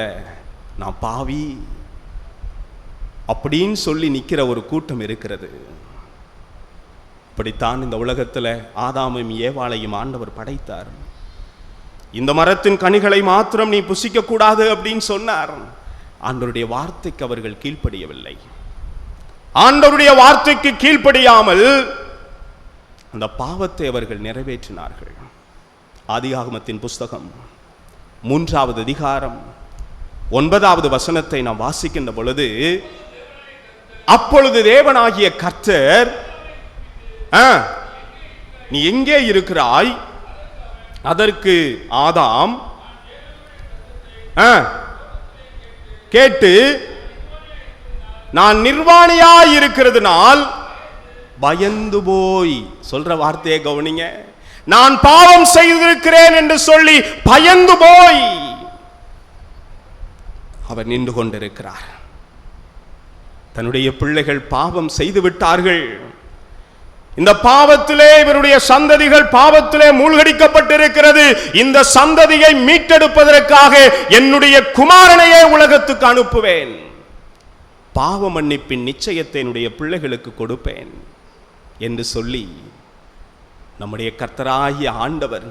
நான் பாவி அப்படின்னு சொல்லி நிக்கிற ஒரு கூட்டம் இருக்கிறது. இப்படித்தான் இந்த உலகத்துல ஆதாமையும் ஏவாளையும் ஆண்டவர் படைத்தார். இந்த மரத்தின் கனிகளை மாத்திரம் நீ புசிக்க கூடாது அப்படின்னு சொன்னார். ஆண்டவருடைய வார்த்தைக்கு அவர்கள் கீழ்ப்படியவில்லை. ஆண்டவருடைய வார்த்தைக்கு கீழ்ப்படியாமல் அந்த பாவத்தை அவர்கள் நிறைவேற்றினார்கள். ஆதியாகமத்தின் புஸ்தகம் 3வது அதிகாரம் 9வது வசனத்தை நாம் வாசிக்கின்ற பொழுது, அப்பொழுது தேவனாகிய கர்த்தர், நீ எங்கே இருக்கிறாய்? அதற்கு ஆதாம் கேட்டு, நான் நிர்வாணியாய் இருக்கிறதுனால் பயந்து போய், சொல்ற வார்த்தையை கவனிங்க, நான் பாவம் செய்திருக்கிறேன் என்று சொல்லி பயந்து போய் அவர் நின்று கொண்டிருக்கிறார். தன்னுடைய பிள்ளைகள் பாவம் செய்து விட்டார்கள். இந்த பாவத்திலே இவருடைய சந்ததிகள் பாவத்திலே மூழ்கடிக்கப்பட்டிருக்கிறது. இந்த சந்ததியை மீட்டெடுப்பதற்காக என்னுடைய குமாரனையே உலகத்துக்கு அனுப்புவேன், பாவ மன்னிப்பின் நிச்சயத்தை என்னுடைய பிள்ளைகளுக்கு கொடுப்பேன் என்று சொல்லி நம்முடைய கர்த்தராகிய ஆண்டவர்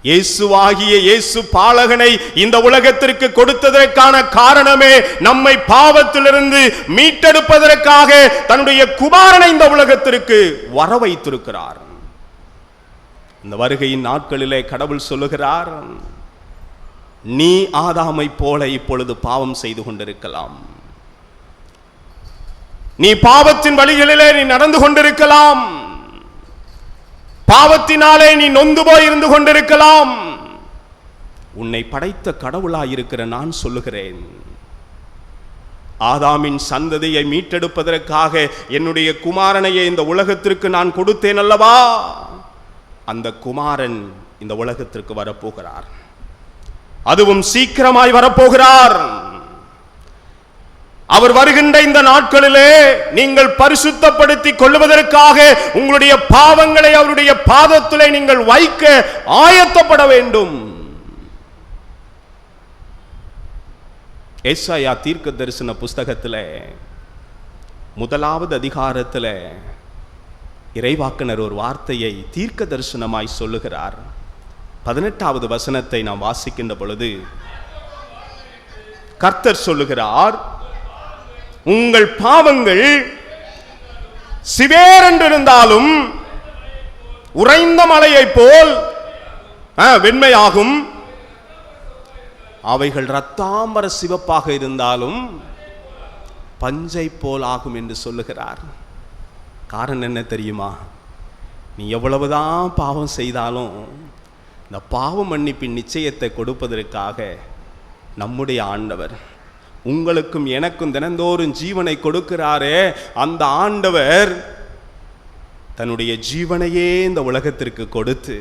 இயேசுவாகிய இயேசு பாலகனை இந்த உலகத்திற்கு கொடுத்ததற்கான காரணமே நம்மை பாவத்திலிருந்து மீட்டெடுப்பதற்காக தன்னுடைய குமாரனை இந்த உலகத்திற்கு வர வைத்திருக்கிறார். இந்த வருகையின் நாட்களிலே கடவுள் சொல்லுகிறார், நீ ஆதாமை போல இப்பொழுது பாவம் செய்து கொண்டிருக்கலாம், நீ பாவத்தின் வழிகளிலே நீ நடந்து கொண்டிருக்கலாம், பாவத்தினாலே நீ நொந்து போய் இருந்து கொண்டிருக்கலாம். உன்னை படைத்த கடவுளாயிருக்கிற நான் சொல்லுகிறேன், ஆதாமின் சந்ததியை மீட்டெடுப்பதற்காக என்னுடைய குமாரனையே இந்த உலகத்திற்கு நான் கொடுத்தேன் அல்லவா, அந்த குமாரன் இந்த உலகத்திற்கு வரப்போகிறார், அதுவும் சீக்கிரமாய் வரப்போகிறார். அவர் வருகின்ற இந்த நாட்களிலே நீங்கள் பரிசுத்தப்படுத்திக் கொள்வதற்காக உங்களுடைய பாவங்களை அவருடைய பாதத்திலே நீங்கள் வைக்க ஆயத்தப்பட வேண்டும். ஏசாயா தீர்க்க தரிசன புஸ்தகத்திலே 1வது அதிகாரத்தில் இறைவாக்கினர் ஒரு வார்த்தையை தீர்க்க தரிசனமாய் சொல்லுகிறார். 18வது வசனத்தை நாம் வாசிக்கின்ற பொழுது கர்த்தர் சொல்லுகிறார், உங்கள் பாவங்கள் சிவேரென்றிருந்தாலும் உறைந்த மலையை போல் வெண்மையாகும், அவைகள் இரத்தாம்பர சிவப்பாக இருந்தாலும் பஞ்சை போல் ஆகும் என்று சொல்லுகிறார். காரணம் என்ன தெரியுமா? நீ எவ்வளவுதான் பாவம் செய்தாலும் இந்த பாவ மன்னிப்பின் நிச்சயத்தை கொடுப்பதற்காக நம்முடைய ஆண்டவர் உங்களுக்கும் எனக்கும் தினந்தோறும் ஜீவனை கொடுக்கிறாரே, அந்த ஆண்டவர் தன்னுடைய ஜீவனையே இந்த உலகத்திற்கு கொடுத்து,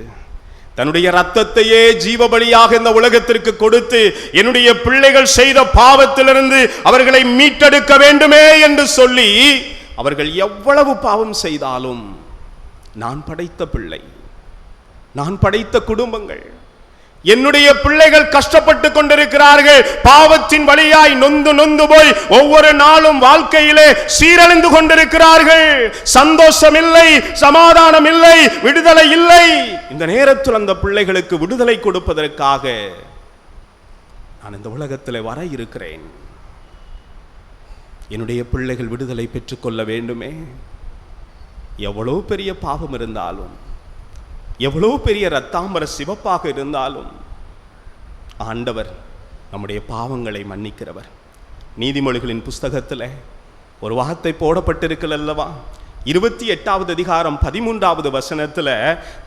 தன்னுடைய இரத்தத்தையே ஜீவபலியாக இந்த உலகத்திற்கு கொடுத்து, என்னுடைய பிள்ளைகள் செய்த பாவத்திலிருந்து அவர்களை மீட்டெடுக்க வேண்டுமே என்று சொல்லி, அவர்கள் எவ்வளவு பாவம் செய்தாலும், நான் படைத்த பிள்ளை, நான் படைத்த குடும்பங்கள், என்னுடைய பிள்ளைகள் கஷ்டப்பட்டு கொண்டிருக்கிறார்கள். பாவத்தின் வழியாய் நொந்து நொந்து போய் ஒவ்வொரு நாளும் வாழ்க்கையிலே சீரழிந்து கொண்டிருக்கிறார்கள். சந்தோஷம் இல்லை, சமாதானம் இல்லை, விடுதலை இல்லை. இந்த நேரத்தில் அந்த பிள்ளைகளுக்கு விடுதலை கொடுப்பதற்காக நான் இந்த உலகத்தில் வர இருக்கிறேன். என்னுடைய பிள்ளைகள் விடுதலை பெற்றுக்கொள்ள வேண்டுமே. எவ்வளவு பெரிய பாவம் இருந்தாலும், எவ்வளவு பெரிய இரத்தாம்பர சிவப்பாக இருந்தாலும் ஆண்டவர் நம்முடைய பாவங்களை மன்னிக்கிறவர். நீதிமொழிகளின் புஸ்தகத்தில் ஒரு வார்த்தை போடப்பட்டிருக்கல்லவா, 28வது அதிகாரம் 13வது வசனத்தில்,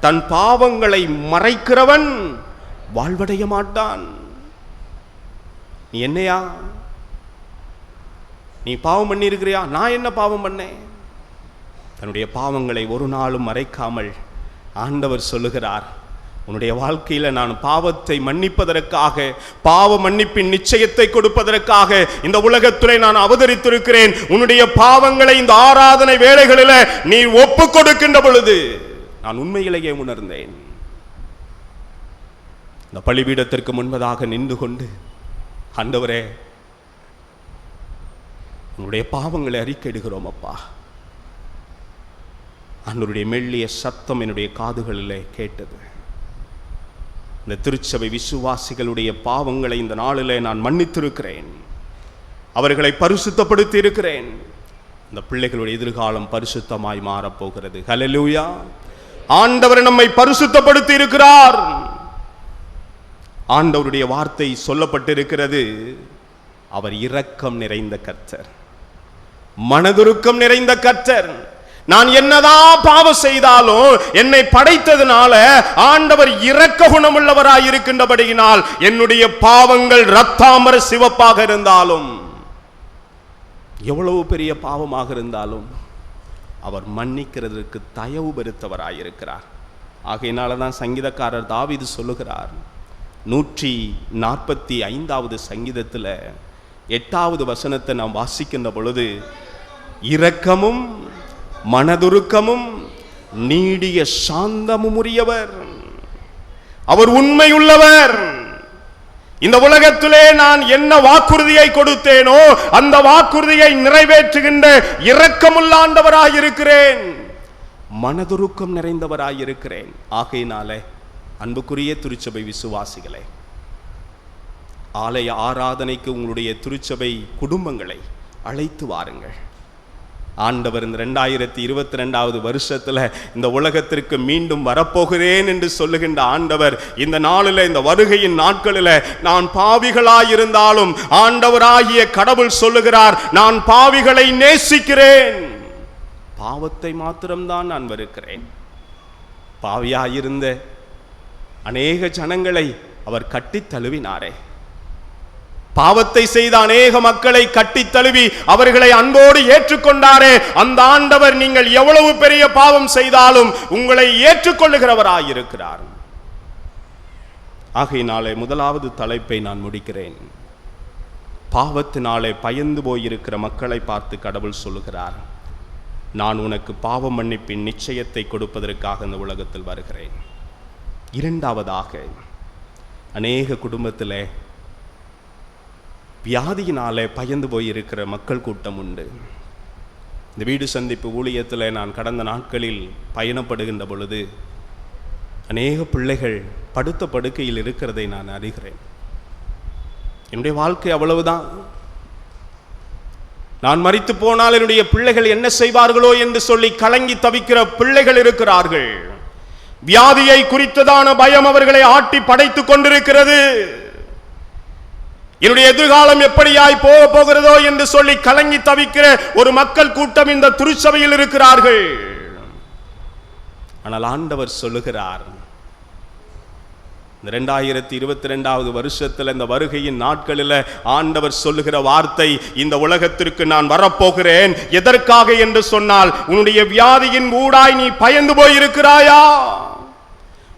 தன் பாவங்களை மறைக்கிறவன் வாழ்வடைய மாட்டான். நீ என்னையா, நீ பாவம் பண்ணி இருக்கிறியா? நான் என்ன பாவம் பண்ணேன்? தன்னுடைய பாவங்களை ஒரு நாளும் மறைக்காமல் ஆண்டவர் சொல்லுகிறார், உன்னுடைய வாழ்க்கையில நான் பாவத்தை மன்னிப்பதற்காக, பாவ மன்னிப்பின் நிச்சயத்தை கொடுப்பதற்காக இந்த உலகத்திலே நான் அவதரித்திருக்கிறேன். உன்னுடைய பாவங்களை இந்த ஆராதனை வேளைகளில் நீ ஒப்பு கொடுக்கின்ற பொழுது நான் உண்மையிலேயே உணர்ந்தேன். இந்த பலிபீடத்திற்கு முன்பதாக நின்று கொண்டு, ஆண்டவரே உன்னுடைய பாவங்களை அறிக்கையிடுகிறோம் அப்பா. ஆண்டவருடைய மெல்லிய சத்தம் என்னுடைய காதுகளிலே கேட்டது. இந்த திருச்சபை விசுவாசிகளுடைய பாவங்களை இந்த நாளிலே நான் மன்னித்திருக்கிறேன், அவர்களை பரிசுத்தப்படுத்தி இருக்கிறேன். இந்த பிள்ளைகளுடைய எதிர்காலம் பரிசுத்தமாய் மாறப்போகிறது. ஹல்லேலூயா! ஆண்டவர் நம்மை பரிசுத்தப்படுத்தி இருக்கிறார். ஆண்டவருடைய வார்த்தை சொல்லப்பட்டிருக்கிறது, அவர் இரக்கம் நிறைந்த கர்த்தர், மனதுருக்கம் நிறைந்த கர்த்தர். நான் என்னதான் பாவம் செய்தாலும் என்னை படைத்ததுனால ஆண்டவர் இரக்க குணமுள்ளவராய் இருக்கின்றபடியினால் என்னுடைய பாவங்கள் இரத்தாம்பர சிவப்பாக இருந்தாலும், எவ்வளவு பெரிய பாவமாக இருந்தாலும் அவர் மன்னிக்கிறதற்கு தயவு பெருத்தவராயிருக்கிறார். ஆகையினால தான் சங்கீதக்காரர் தாவீது சொல்லுகிறார், 145வது சங்கீதத்தில் 8வது வசனத்தை நாம் வாசிக்கின்ற பொழுது, இரக்கமும் மனதுருக்கமும் நீடிய சாந்தமும் உரியவர், அவர் உண்மையுள்ளவர். இந்த உலகத்திலே நான் என்ன வாக்குறுதியை கொடுத்தேனோ அந்த வாக்குறுதியை நிறைவேற்றுகின்ற இரக்கமுள்ளாண்டவராயிருக்கிறேன், மனதுருக்கம் நிறைந்தவராயிருக்கிறேன். ஆகையினாலே அன்புக்குரிய திருச்சபை விசுவாசிகளே, ஆலய ஆராதனைக்கு உங்களுடைய திருச்சபை குடும்பங்களை அழைத்து வாருங்கள். ஆண்டவர் இந்த 2022வது வருஷத்துல இந்த உலகத்திற்கு மீண்டும் வரப்போகிறேன் என்று சொல்லுகின்ற ஆண்டவர் இந்த நாளில், இந்த வருகையின் நாட்களில், நான் பாவிகளாயிருந்தாலும் ஆண்டவராகிய கடவுள் சொல்லுகிறார், நான் பாவிகளை நேசிக்கிறேன், பாவத்தை மாத்திரம்தான் நான் வெறுக்கிறேன். பாவியாயிருந்த அநேக ஜனங்களை அவர் கட்டி தழுவினாரே, பாவத்தை செய்த அநேக மக்களை கட்டி தழுவி அவர்களை அன்போடு ஏற்றுக்கொண்டாரே, அந்த ஆண்டவர் நீங்கள் எவ்வளவு பெரிய பாவம் செய்தாலும் உங்களை ஏற்றுக்கொள்ளுகிறவராயிருக்கிறார். ஆகையினாலே முதலாவது தலைப்பை நான் முடிக்கிறேன். பாவத்தினாலே பயந்து போயிருக்கிற மக்களை பார்த்து கடவுள் சொல்லுகிறார், நான் உனக்கு பாவ மன்னிப்பின் நிச்சயத்தை கொடுப்பதற்காக இந்த உலகத்தில் வருகிறேன். இரண்டாவதாக, அநேக குடும்பத்தில் வியாதியினாலே பயந்து போயிருக்கிற மக்கள் கூட்டம் உண்டு. இந்த வீடு சந்திப்பு ஊழியத்தில் நான் கடந்த நாட்களில் பயணப்படுகின்ற பொழுது அநேக பிள்ளைகள் படுத்த படுக்கையில் இருக்கிறதை நான் அறிகிறேன். என்னுடைய வாழ்க்கை அவ்வளவுதான். நான் மரித்து போனால் என்னுடைய பிள்ளைகள் என்ன செய்வார்களோ என்று சொல்லி கலங்கி தவிக்கிற பிள்ளைகள் இருக்கிறார்கள். வியாதியை குறித்ததான பயம் அவர்களை ஆட்டி படைத்துக் கொண்டிருக்கிறது. என்னுடைய எதிர்காலம் எப்படியாய் போக போகிறதோ என்று சொல்லி கலங்கி தவிக்கிற ஒரு மக்கள் கூட்டம் இந்த திருச்சபையில் இருக்கிறார்கள். ஆனால் ஆண்டவர் சொல்லுகிறார், 2022 வருஷத்தில் இந்த வருகையின் நாட்களில் ஆண்டவர் சொல்லுகிற வார்த்தை, இந்த உலகத்திற்கு நான் வரப்போகிறேன். எதற்காக என்று சொன்னால், உன்னுடைய வியாதியின் ஊடாய் நீ பயந்து போயிருக்கிறாயா?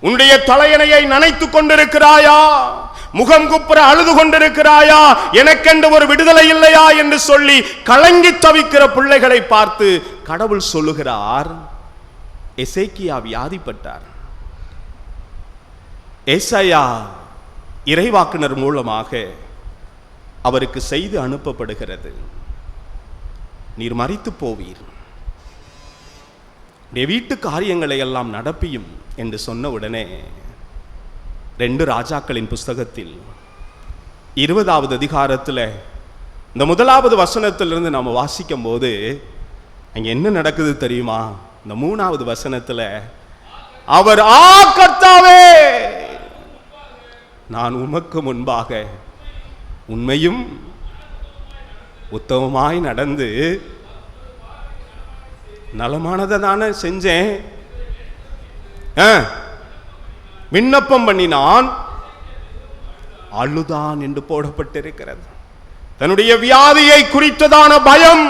உன்னுடைய தலையணையை நனைத்துக் கொண்டிருக்கிறாயா? முகம் குப்புற அழுது கொண்டிருக்கிறாயா? எனக்கென்று ஒரு விடுதலை இல்லையா என்று சொல்லி கலங்கி தவிக்கிற பிள்ளைகளை பார்த்து கடவுள் சொல்லுகிறார், எசேக்கியா வியாதிப்பட்டார். ஏசாயா இறைவாக்குனர் மூலமாக அவருக்கு செய்து அனுப்பப்படுகிறது, நீர் மரித்து போவீர், வீட்டு காரியங்களை எல்லாம் நடப்பியும் என்று சொன்ன உடனே 2 ராஜாக்களின் புஸ்தகத்தில் 20வது அதிகாரத்தில் இந்த 1வது வசனத்திலிருந்து நாம் வாசிக்கும் போது அங்கே என்ன நடக்குது தெரியுமா? இந்த 3வது வசனத்தில் அவர், ஆ கர்த்தாவே, நான் உமக்கு முன்பாக உண்மையும் உத்தமமாய் நடந்து நலமானதை தானே செஞ்சேன், விண்ணப்பம் பண்ணினான், அழுதான் என்று போடப்பட்டிருக்கிறது. தன்னுடைய வியாதியை குறித்ததான பயம்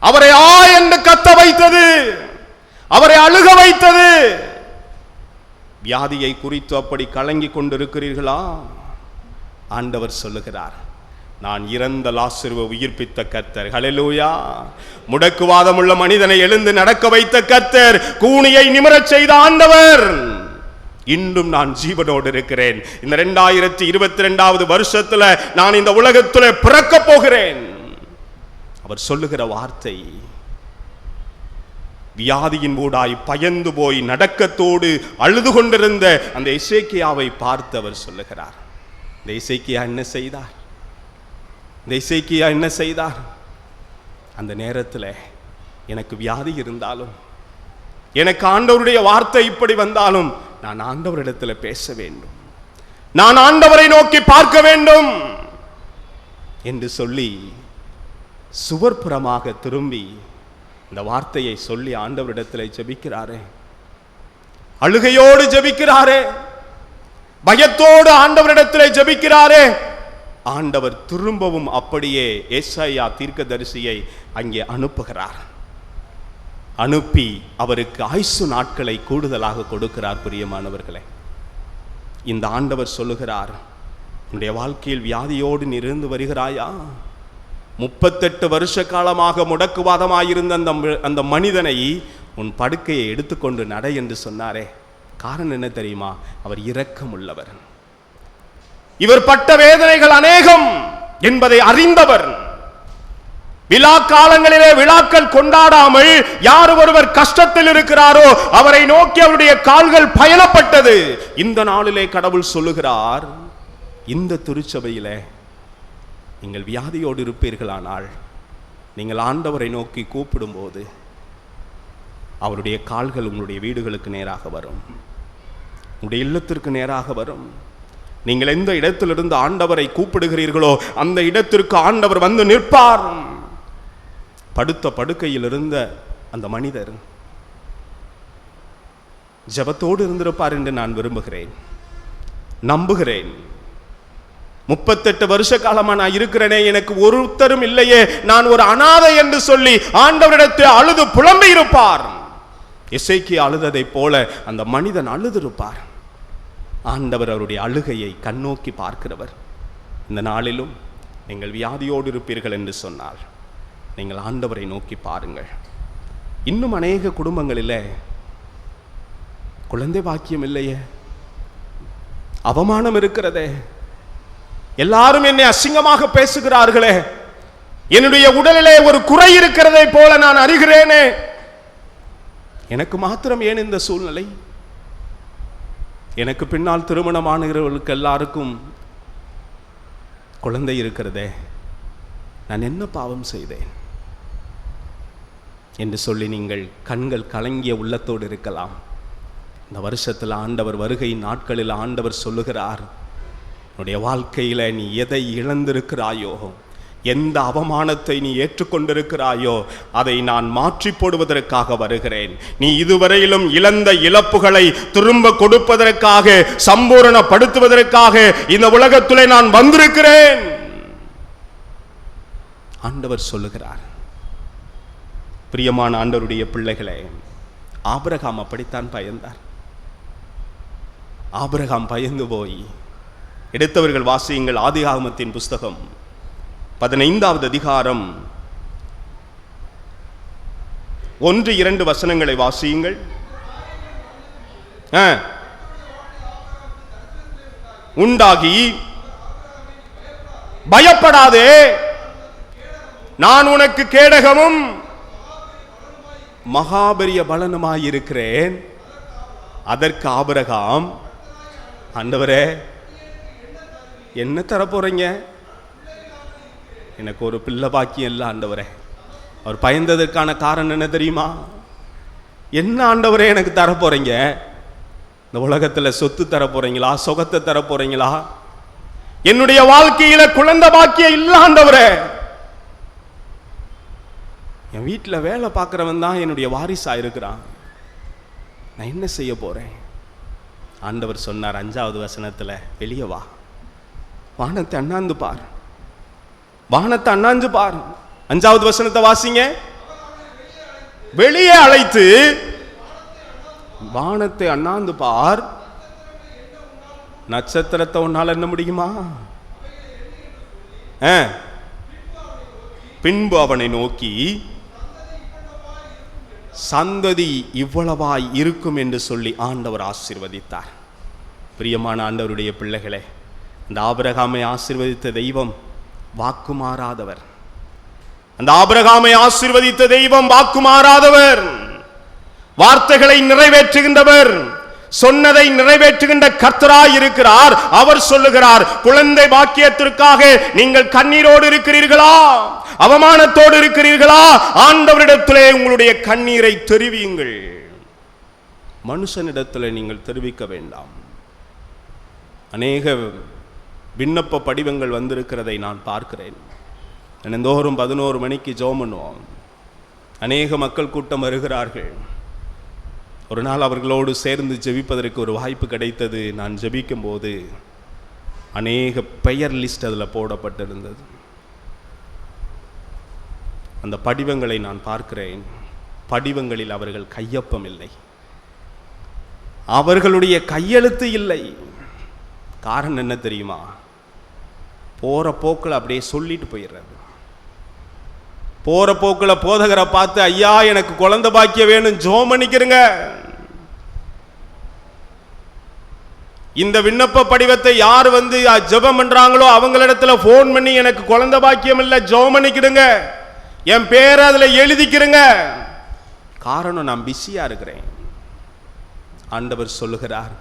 அவரை ஆ என்று கத்த வைத்தது, அவரை அழுக வைத்தது. வியாதியை குறித்து அப்படி கலங்கி கொண்டிருக்கிறீர்களா? ஆண்டவர் சொல்லுகிறார், நான் இறந்த லாசருவை உயிர்ப்பித்த கர்த்தர். ஹல்லேலூயா. முடக்குவாதமுள்ள மனிதனை எழுந்து நடக்க வைத்த கர்த்தர், கூனியை நிமிரச் செய்த ஆண்டவர், இன்றும் நான் ஜீவனோடு இருக்கிறேன். இந்த 2022வது வருஷத்துல நான் இந்த உலகத்துல பிறக்க போகிறேன். அவர் சொல்லுகிற வார்த்தை, வியாதியின் ஊடாய் பயந்து போய் நடக்கத்தோடு அழுது கொண்டிருந்த அந்த எசேக்கியாவை பார்த்து அவர் சொல்லுகிறார், இந்த எசேக்கியா என்ன செய்தார்? இந்த எசேக்கியா என்ன செய்தார்? அந்த நேரத்தில் எனக்கு வியாதி இருந்தாலும், எனக்கு ஆண்டவருடைய வார்த்தை இப்படி வந்தாலும், நான் ஆண்டவரிடத்தில் பேச வேண்டும், நான் ஆண்டவரை நோக்கி பார்க்க வேண்டும் என்று சொல்லி சுவர்புறமாக திரும்பி இந்த வார்த்தையை சொல்லி ஆண்டவரிடத்தில் ஜெபிக்கிறாரே, அழுகையோடு ஜெபிக்கிறாரே, பயத்தோடு ஆண்டவரிடத்தில் ஜெபிக்கிறாரே, ஆண்டவர் திரும்பவும் அப்படியே ஏசாயா தீர்க்கதரிசியை அங்கே அனுப்புகிறார். அனுப்பி அவருக்கு ஆயுசு நாட்களை கூடுதலாக கொடுக்கிறார். பிரியமானவர்களே, இந்த ஆண்டவர் சொல்லுகிறார், உன்னுடைய வாழ்க்கையில் வியாதியோடு நீ இருந்து வருகிறாயா? 38 வருஷ காலமாக முடக்குவாதமாயிருந்த அந்த மனிதனை உன் படுக்கையை எடுத்துக்கொண்டு நட என்று சொன்னாரே. காரணம் என்ன தெரியுமா? அவர் இரக்கம் உள்ளவர், இவர் பட்ட வேதனைகள் அநேகம் என்பதை அறிந்தவர். விழா காலங்களிலே விழாக்கள் கொண்டாடாமல் யார் ஒருவர் கஷ்டத்தில் இருக்கிறாரோ அவரை நோக்கி அவருடைய கால்கள் பயணப்பட்டது. இந்த நாளிலே கடவுள் சொல்லுகிறார், இந்த திருச்சபையிலே நீங்கள் வியாதியோடு இருப்பீர்களானால், நீங்கள் ஆண்டவரை நோக்கி கூப்பிடும்போது அவருடைய கால்கள் உங்களுடைய வீடுகளுக்கு நேராக வரும், உங்களுடைய இல்லத்திற்கு நேராக வரும். நீங்கள் எந்த இடத்திலிருந்து ஆண்டவரை கூப்பிடுகிறீர்களோ அந்த இடத்திற்கு ஆண்டவர் வந்து நிற்பார். படுத்த படுக்கையில் இருந்த அந்த மனிதர் ஜெபத்தோடு இருந்திருப்பார் என்று நான் விரும்புகிறேன், நம்புகிறேன். 38 வருஷ காலமா நான் இருக்கிறேனே, எனக்கு ஒருத்தரும் இல்லையே, நான் ஒரு அனாதை என்று சொல்லி ஆண்டவரிடத்தில் அழுது புலம்பி இருப்பார். எசேக்கியா அழுததை போல அந்த மனிதன் அழுதிருப்பார். ஆண்டவர் அவருடைய அழுகையை கண்ணோக்கி பார்க்கிறவர். இந்த நாளிலும் நீங்கள் வியாதியோடு இருப்பீர்கள் என்று சொன்னால் நீங்கள் ஆண்டவரை நோக்கி பாருங்கள். இன்னும் அநேக குடும்பங்களிலே குழந்தை பாக்கியம் இல்லையே, அவமானம் இருக்கிறதே, எல்லாரும் என்னை அசிங்கமாக பேசுகிறார்களே, என்னுடைய உடலிலே ஒரு குறை இருக்கிறதை போல நான் அறிகிறேனே, எனக்கு மாத்திரம் ஏன் இந்த சூழ்நிலை? எனக்கு பின்னால் திருமணமானவர்களுக்கு எல்லாருக்கும் குழந்தை இருக்கிறதே, நான் என்ன பாவம் செய்தேன் என்று சொல்லி நீங்கள் கண்கள் கலங்கிய உள்ளத்தோடு இருக்கலாம். இந்த வருஷத்தில் ஆண்டவர் வருகை நாட்களில் ஆண்டவர் சொல்லுகிறார், உன்னுடைய வாழ்க்கையில் நீ எதை இழந்திருக்கிறாயோ, எந்த அவமானத்தை நீ ஏற்றுக்கொண்டிருக்கிறாயோ அதை நான் மாற்றி போடுவதற்காக வருகிறேன். நீ இதுவரையிலும் இழந்த இழப்புகளை திரும்ப கொடுப்பதற்காக, சம்பூரணப்படுத்துவதற்காக இந்த உலகத்திலே நான் வந்திருக்கிறேன் ஆண்டவர் சொல்லுகிறார். பிரியமான ஆண்டவருடைய பிள்ளைகளே, ஆபிரகாம் அப்படித்தான் பயந்தார். ஆபிரகாம் பயந்து போய், எடுத்தவர்கள் வாசியுங்கள் ஆதியாகமத்தின் புஸ்தகம் 15வது அதிகாரம் 1-2 வசனங்களை வாசியுங்கள். உண்டாகி பயப்படாதே, நான் உனக்கு கேடகமும் மகாபெரிய பலனுமாயிருக்கிறேன். அதற்கு ஆபிரகாம், ஆண்டவரே என்ன தரப்போறீங்க? எனக்கு ஒரு பிள்ளை பாக்கியம் இல்லை ஆண்டவரே. அவர் பயந்ததற்கான காரணம் என்ன தெரியுமா? என்ன ஆண்டவரே எனக்கு தரப்போறீங்க? இந்த உலகத்தில் சொத்து தரப்போறீங்களா? சுகத்தை தரப்போறீங்களா? என்னுடைய வாழ்க்கையில குழந்தை பாக்கியம் இல்லை ஆண்டவரே. என் வீட்டில் வேலை பார்க்குறவன் தான் என்னுடைய வாரிசா இருக்கிறான். நான் என்ன செய்ய போறேன்? ஆண்டவர் சொன்னார் 5வது வசனத்தில், வெளியே வா, வானத்தை அண்ணாந்து பார், வானத்தை அண்ணாந்து பார். 5வது வசனத்தை வாசிங்க. வெளியே அழைத்து வானத்தை அண்ணாந்து பார், நட்சத்திரத்தை உன்னால் என்ன முடியுமா? பின்பு அவனை நோக்கி, சந்ததி இவ்வளவாய் இருக்கும் என்று சொல்லி ஆண்டவர் ஆசீர்வதித்தார். பிரியமான ஆண்டவருடைய பிள்ளைகளே, இந்த ஆபிரகாமை ஆசீர்வதித்த தெய்வம் வாக்குமாறாதவர். அந்த ஆபிரகாமை ஆசீர்வதித்த தெய்வம் வாக்குமாறாதவர், வார்த்தைகளை நிறைவேற்றுகின்றவர், சொன்னதை நிறைவேற்றுகின்ற கர்த்தராய் இருக்கிறார். அவர் சொல்லுகிறார், குழந்தை பாக்கியத்திற்காக நீங்கள் கண்ணீரோடு இருக்கிறீர்களா? அவமானத்தோடு இருக்கிறீர்களா? ஆண்டவரிடத்திலே உங்களுடைய கண்ணீரை தெரிவியுங்கள். மனுஷனிடத்திலே நீங்கள் தெரிவிக்க வேண்டாம். அநேக விண்ணப்ப படிவங்கள் வந்திருக்கிறதை நான் பார்க்கிறேன். தினந்தோறும் 11 மணிக்கு ஜெபம் பண்ணுவோம். அநேக மக்கள் கூட்டம் வருகிறார்கள். ஒரு நாள் அவர்களோடு சேர்ந்து ஜெபிப்பதற்கு ஒரு வாய்ப்பு கிடைத்தது. நான் ஜெபிக்கும் போது அநேக பெயர் லிஸ்ட் அதில் போடப்பட்டிருந்தது. அந்த படிவங்களை நான் பார்க்கிறேன். படிவங்களில் அவர்கள் கையொப்பம் இல்லை, அவர்களுடைய கையெழுத்து இல்லை. காரணம் என்ன தெரியுமா? போற போக்கில் அப்படியே சொல்லிட்டு போயிடுறது. போற போக்கில் போதகரை பார்த்து, ஐயா எனக்கு குழந்தை பாக்கிய வேணும், ஜெபம் பண்ணிக்கிறங்க. இந்த விண்ணப்ப படிவத்தை யார் வந்து ஜெபம் பண்றாங்களோ அவங்களிடத்துல போன் பண்ணி, எனக்கு குழந்தை பாக்கியம் இல்லை, ஜெபம் பண்ணிக்கிடுங்க, என் பேரை அதுல எழுதிக்கிறங்க. காரணம், நான் பிஸியா இருக்கிறேன். ஆண்டவர் சொல்லுகிறார்,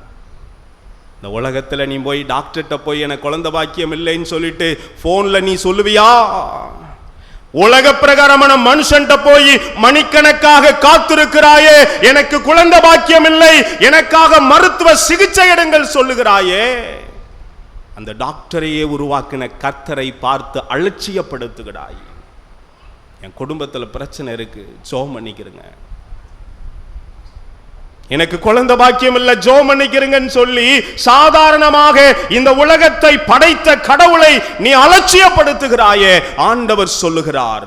இந்த உலகத்துல நீ போய் டாக்டர்கிட்ட போய் எனக்கு குழந்தை பாக்கியம் இல்லைன்னு சொல்லிட்டு போன்ல நீ சொல்லுவியா? உலக பிரகாரமான மனுஷன்ட்ட போய் மணிக்கணக்காக காத்திருக்கிறாயே, எனக்கு குழந்தை பாக்கியம் இல்லை, எனக்காக மருத்துவ சிகிச்சை எடுங்கள் சொல்லுகிறாயே. அந்த டாக்டரையே உருவாக்கின கர்த்தரை பார்த்து அலட்சியப்படுத்துகிறாய். என் குடும்பத்தில் பிரச்சனை இருக்கு, ஜெபம் பண்ணிக்கிறங்க. எனக்கு குழந்தை பாக்கியம் இல்லை, ஜெபம் பண்ணிக்கிறங்கன்னு சொல்லி சாதாரணமாக இந்த உலகத்தை படைத்த கடவுளை நீ அலட்சியப்படுத்துகிறாயே. ஆண்டவர் சொல்லுகிறார்,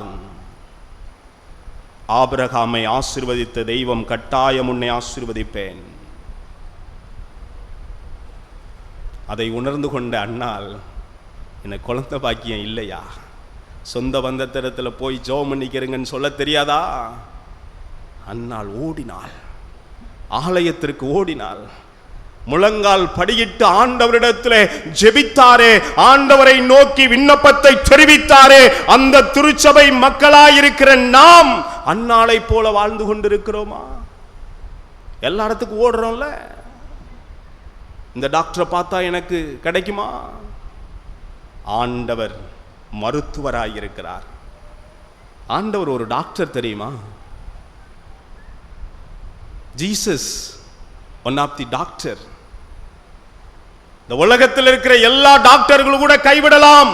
ஆபிரகாமை ஆசீர்வதித்த தெய்வம் கட்டாயம் உன்னை ஆசீர்வதிப்பேன். அதை உணர்ந்து கொண்ட அண்ணால், எனக்கு குழந்தை பாக்கியம் இல்லையா, சொந்த பந்தத்திரத்தில் போய் ஜெபம் பண்ணிக்கிறங்கன்னு சொல்ல தெரியாதா? அண்ணால் ஓடினாள், ஆலயத்திற்கு ஓடினாள், முழங்கால் படியிட்டு ஆண்டவரிடத்திலே ஜெபித்தாரே, ஆண்டவரை நோக்கி விண்ணப்பத்தை தெரிவித்தாரே. அந்த திருச்சபை மக்களாயிருக்கிற நாம் அன்னாளை போல வாழ்ந்து கொண்டிருக்கிறோமா? எல்லா இடத்துக்கும் ஓடுறோம்ல. இந்த டாக்டரை பார்த்தா எனக்கு கிடைக்குமா? ஆண்டவர் மருத்துவராயிருக்கிறார். ஆண்டவர் ஒரு டாக்டர் தெரியுமா? Jesus one of the doctor. இந்த உலகத்தில் இருக்கிற எல்லா டாக்டர்களும் கூட கைவிடலாம்.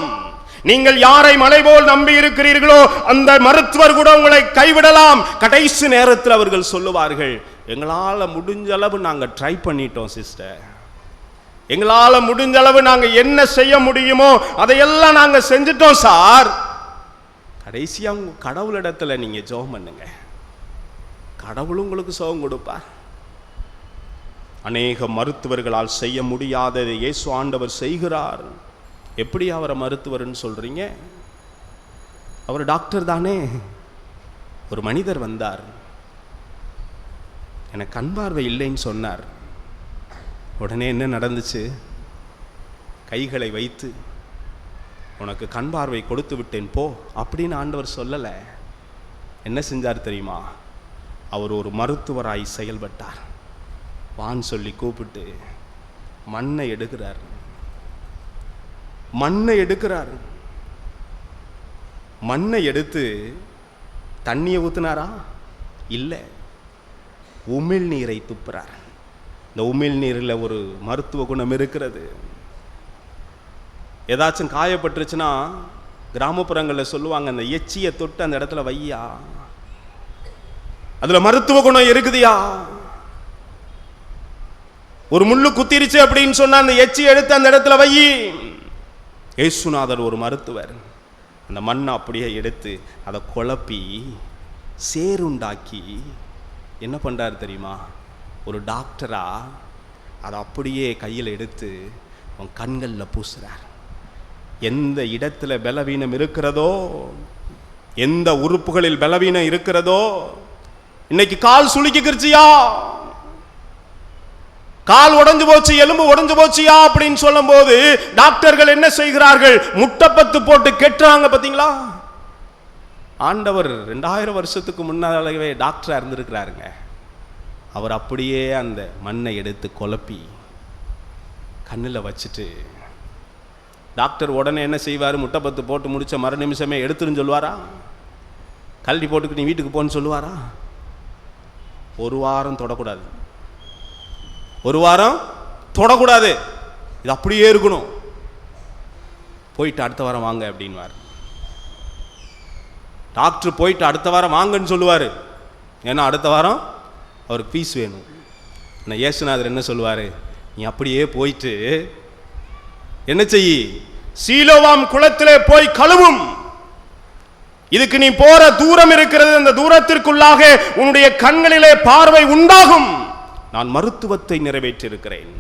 நீங்கள் யாரை மலை போல் நம்பி இருக்கிறீர்களோ அந்த மருத்துவர் கூட உங்களை கைவிடலாம். கடைசி நேரத்தில் அவர்கள் சொல்லுவார்கள், எங்களால் முடிஞ்ச அளவு நாங்கள் ட்ரை பண்ணிட்டோம் சிஸ்டர், எங்களால் முடிஞ்ச அளவு நாங்கள் என்ன செய்ய முடியுமோ அதையெல்லாம் நாங்கள் செஞ்சிட்டோம் சார். கடைசியாக உங்க கடவுளிடத்துல நீங்கள் ஜெபம் பண்ணுங்க, கடவுள் உங்களுக்கு சுகம் கொடுப்பார். அநேக மருத்துவர்களால் செய்ய முடியாததை இயேசு ஆண்டவர் செய்கிறார். எப்படி அவரை மருத்துவர்னு சொல்றீங்க? அவர் டாக்டர் தானே. ஒரு மனிதர் வந்தார், எனக்கு கண் பார்வை இல்லைன்னு சொன்னார். உடனே என்ன நடந்துச்சு? கைகளை வைத்து உனக்கு கண் பார்வை கொடுத்து விட்டேன் போ அப்படின்னு ஆண்டவர் சொல்லலை. என்ன செஞ்சார் தெரியுமா? அவர் ஒரு மருத்துவராய் செயல்பட்டார். வான்னு சொல்லி கூப்பிட்டு மண்ணை எடுக்கிறார். மண்ணை எடுத்து தண்ணியை ஊத்துனாரா? இல்லை, உமிழ் நீரை துப்புறார். இந்த உமிழ் நீரில் ஒரு மருத்துவ குணம் இருக்கிறது. ஏதாச்சும் காயப்பட்டுருச்சுன்னா கிராமப்புறங்களில் சொல்லுவாங்க, அந்த எச்சியை தொட்டு அந்த இடத்துல வையா, அதுல மருத்துவ குணம் இருக்குதுயா. ஒரு முள்ளு குத்திருச்சு அப்படின்னு சொன்னா அந்த எச்சி எடுத்து அந்த இடத்துல வை. இயேசுநாதர் ஒரு மருத்துவர். அந்த மண்ணை அப்படியே எடுத்து அதை குழப்பி சேருண்டாக்கி என்ன பண்றாரு தெரியுமா? ஒரு டாக்டரா அதை அப்படியே கையில் எடுத்து அவன் கண்களில் பூசுறார். எந்த இடத்துல பலவீனம் இருக்கிறதோ, எந்த உறுப்புகளில் பலவீனம் இருக்கிறதோ, இன்னைக்கு கால் சுளுக்கிக்கிருச்சியா, கால் உடைஞ்சு போச்சு, எலும்பு உடைஞ்சு போச்சியா அப்படின்னு சொல்லும் போது டாக்டர்கள் என்ன செய்கிறார்கள்? முட்டைப்பத்து போட்டு கெட்டுறாங்க. பார்த்தீங்களா? ஆண்டவர் 2000 வருஷத்துக்கு முன்னாலே டாக்டரா இருந்திருக்கிறாருங்க. அவர் அப்படியே அந்த மண்ணை எடுத்து குழப்பி கண்ணில் வச்சுட்டு, டாக்டர் உடனே என்ன செய்வார்? முட்டைப்பத்து போட்டு முடிச்ச மறு நிமிஷமே எடுத்துருன்னு சொல்லுவாரா? கல்வி போட்டுக்கு நீ வீட்டுக்கு போன்னு சொல்லுவாரா? ஒரு வாரம் தொடக்கூடாது, ஒரு வாரம் தொடக்கூடாது, இது அப்படியே இருக்கணும். போயிட்டு அடுத்த வாரம் வாங்க அப்படின்வார். டாக்டர் போயிட்டு அடுத்த வாரம் வாங்கன்னு சொல்லுவார். ஏன்னா அடுத்த வாரம் அவருக்கு ஃபீஸ் வேணும். ஆனால் இயேசுநாதர் என்ன சொல்லுவார்? நீ அப்படியே போயிட்டு என்ன செய்? சீலோவாம் குளத்திலே போய் கழுவும். இதுக்கு நீ போற தூரம் இருக்கிறது, அந்த தூரத்திற்குள்ளாக உன்னுடைய கண்களிலே பார்வை உண்டாகும். நான் மருத்துவத்தை நிறைவேற்றியிருக்கிறேன்.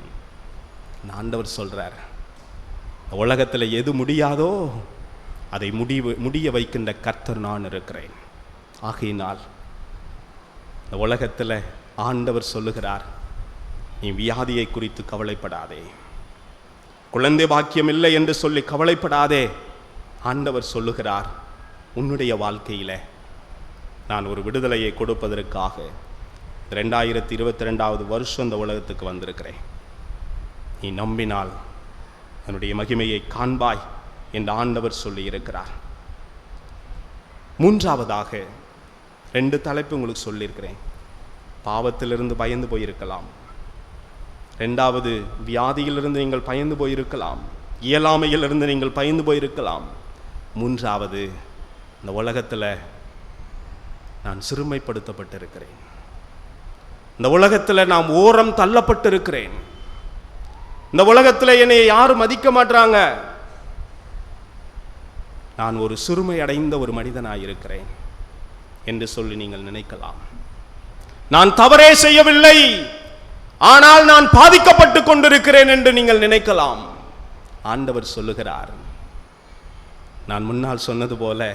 ஆண்டவர் சொல்றார், உலகத்தில் எது முடியாதோ அதை முடிய வைக்கின்ற கர்த்தர் நான் இருக்கிறேன். ஆகையினால் இந்த உலகத்தில் ஆண்டவர் சொல்லுகிறார், நீ வியாதியை குறித்து கவலைப்படாதே, குழந்தை பாக்கியம் இல்லை என்று சொல்லி கவலைப்படாதே. ஆண்டவர் சொல்லுகிறார், உன்னுடைய வாழ்க்கையில் நான் ஒரு விடுதலையை கொடுப்பதற்காக 2022 வருஷம் இந்த உலகத்துக்கு வந்திருக்கிறேன். நீ நம்பினால் என்னுடைய மகிமையை காண்பாய் என்று ஆண்டவர் சொல்லி இருக்கிறார். மூன்றாவதாக 2 தலைப்பு உங்களுக்கு சொல்லியிருக்கிறேன். பாவத்திலிருந்து பயந்து போயிருக்கலாம், 2வது வியாதியிலிருந்து நீங்கள் பயந்து போயிருக்கலாம், இயலாமையிலிருந்து நீங்கள் பயந்து போயிருக்கலாம், 3வது இந்த உலகத்தில் நான் சிறுமைப்படுத்தப்பட்டிருக்கிறேன், இந்த உலகத்தில் நான் ஓரம் தள்ளப்பட்டிருக்கிறேன், இந்த உலகத்தில் என்னை யாரும் மதிக்க மாட்டாங்க, நான் ஒரு சிறுமை அடைந்த ஒரு மனிதனாயிருக்கிறேன் என்று சொல்லி நீங்கள் நினைக்கலாம். நான் தவறே செய்யவில்லை, ஆனால் நான் பாதிக்கப்பட்டு கொண்டிருக்கிறேன் என்று நீங்கள் நினைக்கலாம். ஆண்டவர் சொல்லுகிறார், நான் முன்னால் சொன்னது போல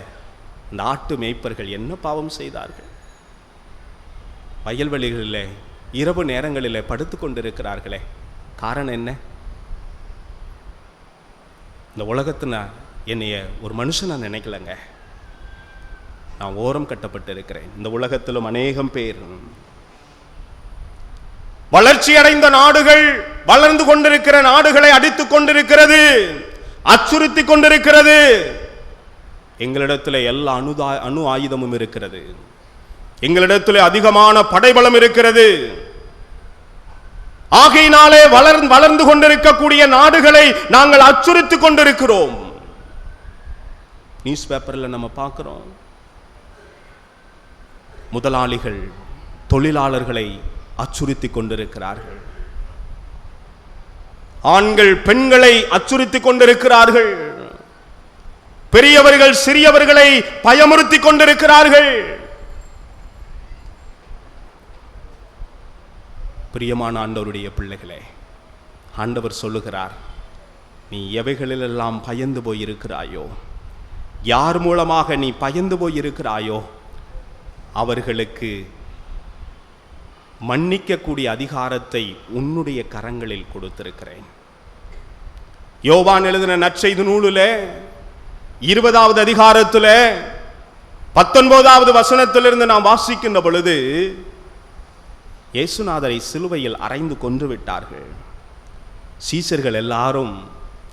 இந்த ஆட்டு மேய்ப்பர்கள் என்ன பாவம் செய்தார்கள்? வயல்வெளிகளிலே இரவு நேரங்களிலே படுத்து கொண்டிருக்கிறார்களே, காரணம் என்ன? இந்த உலகத்தில் என்னைய ஒரு மனுஷனை நினைக்கலங்க, நான் ஓரம் கட்டப்பட்டு இருக்கிறேன். இந்த உலகத்திலும் அநேகம் பேர், வளர்ச்சி அடைந்த நாடுகள் வளர்ந்து கொண்டிருக்கிற நாடுகளை அடித்துக் கொண்டிருக்கிறது, அச்சுறுத்தி கொண்டிருக்கிறது. எங்களிடத்தில் எல்லா அணு ஆயுதமும் இருக்கிறது. எங்களிடத்தில் அதிகமான படைபலம் இருக்கிறது. ஆகையினாலே வளர்ந்து கொண்டிருக்கக்கூடிய நாடுகளை நாங்கள் அச்சுறுத்தி கொண்டிருக்கிறோம். நியூஸ் பேப்பர்ல நம்ம பார்க்கிறோம், முதலாளிகள் தொழிலாளர்களை அச்சுறுத்தி கொண்டிருக்கிறார்கள். ஆண்கள் பெண்களை அச்சுறுத்தி கொண்டிருக்கிறார்கள். பெரியவர்கள் சிறியவர்களை பயமுறுத்தி கொண்டிருக்கிறார்கள். பிரியமான ஆண்டவருடைய பிள்ளைகளே, ஆண்டவர் சொல்லுகிறார், நீ எவைகளிலெல்லாம் பயந்து போயிருக்கிறாயோ, யார் மூலமாக நீ பயந்து போயிருக்கிறாயோ அவர்களுக்கு மன்னிக்கக்கூடிய அதிகாரத்தை உன்னுடைய கரங்களில் கொடுத்திருக்கிறேன். யோவான் எழுதின நற்செய்தி நூலிலே 20வது அதிகாரத்திலே 19வது வசனத்திலிருந்து நாம் வாசிக்கின்ற பொழுது, இயேசுநாதரை சிலுவையில் அறைந்து கொன்று விட்டார்கள். சீசர்கள் எல்லாரும்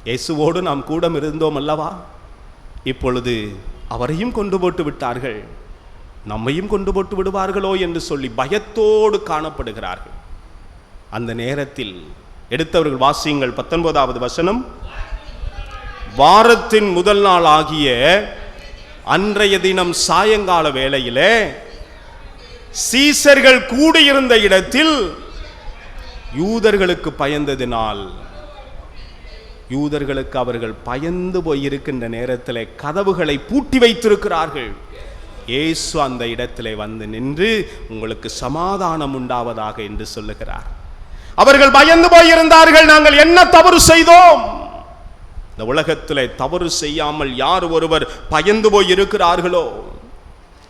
இயேசுவோடு நாம் கூட இருந்தோம் அல்லவா, இப்பொழுது அவரையும் கொண்டு போட்டு விட்டார்கள், நம்மையும் கொண்டு போட்டு விடுவார்களோ என்று சொல்லி பயத்தோடு காணப்படுகிறார்கள். அந்த நேரத்தில் எடுத்தவர்கள் வாசியுங்கள் 19வது வசனம். வாரத்தின் முதல் நாள் ஆகிய அன்றைய தினம் சாயங்கால வேளையிலே சீசர்கள் கூடியிருந்த இடத்தில் யூதர்களுக்கு பயந்ததினால், யூதர்களுக்கு அவர்கள் பயந்து போயிருக்கின்ற நேரத்தில் கதவுகளை பூட்டி வைத்திருக்கிறார்கள். இயேசு அந்த இடத்திலே வந்து நின்று உங்களுக்கு சமாதானம் உண்டாவதாக என்று சொல்லுகிறார். அவர்கள் பயந்து போயிருந்தார்கள். நாங்கள் என்ன தவறு செய்தோம்? இந்த உலகத்திலே தவறு செய்யாமல் யார் ஒருவர் பயந்து போய் இருக்கிறார்களோ,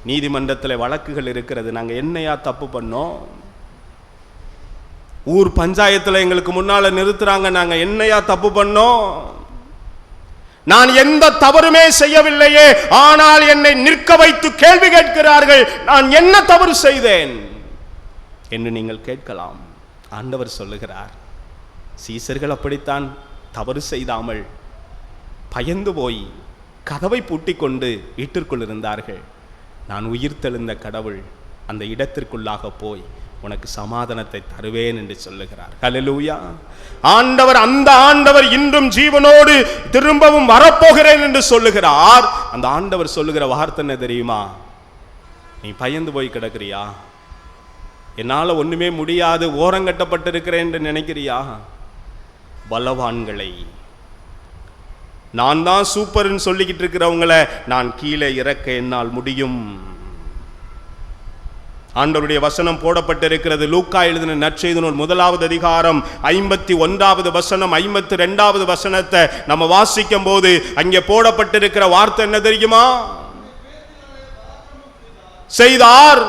நீதிமன்றத்தில் வழக்குகள் இருக்கிறது, நாங்கள் என்னையா தப்பு பண்ணோம்? ஊர் பஞ்சாயத்தில் எங்களுக்கு முன்னால நிறுத்துறாங்க, நாங்க என்னையா தப்பு பண்ணோம்? நான் எந்த தவறுமே செய்யவில்லையே, ஆனால் என்னை நிற்க வைத்து கேள்வி கேட்கிறார்கள், நான் என்ன தவறு செய்தேன் என்று நீங்கள் கேட்கலாம். ஆண்டவர் சொல்லுகிறார், சீசர்கள் அப்படித்தான் தவறு செய்தாமல் பயந்து போய் கதவை பூட்டி கொண்டு வீட்டிற்குள் இருந்தார்கள். நான் உயிர்த்தெழுந்த கடவுள் அந்த இடத்திற்குள்ளாக போய் உனக்கு சமாதானத்தை தருவேன் என்று சொல்லுகிறார். ஹல்லேலூயா. ஆண்டவர், அந்த ஆண்டவர் இன்றும் ஜீவனோடு திரும்பவும் வரப்போகிறேன் என்று சொல்லுகிறார். அந்த ஆண்டவர் சொல்லுகிற வார்த்தை என்ன தெரியுமா? நீ பயந்து போய் கிடக்கிறியா? என்னால ஒண்ணுமே முடியாது, ஓரங்கட்டப்பட்டிருக்கிறேன் என்று நினைக்கிறியா? பலவான்களை, நான் தான் சூப்பர்ன்னு சொல்லிக்கிட்டு இருக்கிறவங்களை நான் கீழே இறக்க என்னால் முடியும். ஆண்டவருடைய வசனம் போடப்பட்டிருக்கிறது. லூக்கா எழுதின நற்செய்தி நூல் 1வது அதிகாரம் 51வது வசனம் 52வது வசனத்தை நம்ம வாசிக்கும் போது அங்கே போடப்பட்டிருக்கிற வார்த்தை என்ன தெரியுமா? செய்தார்,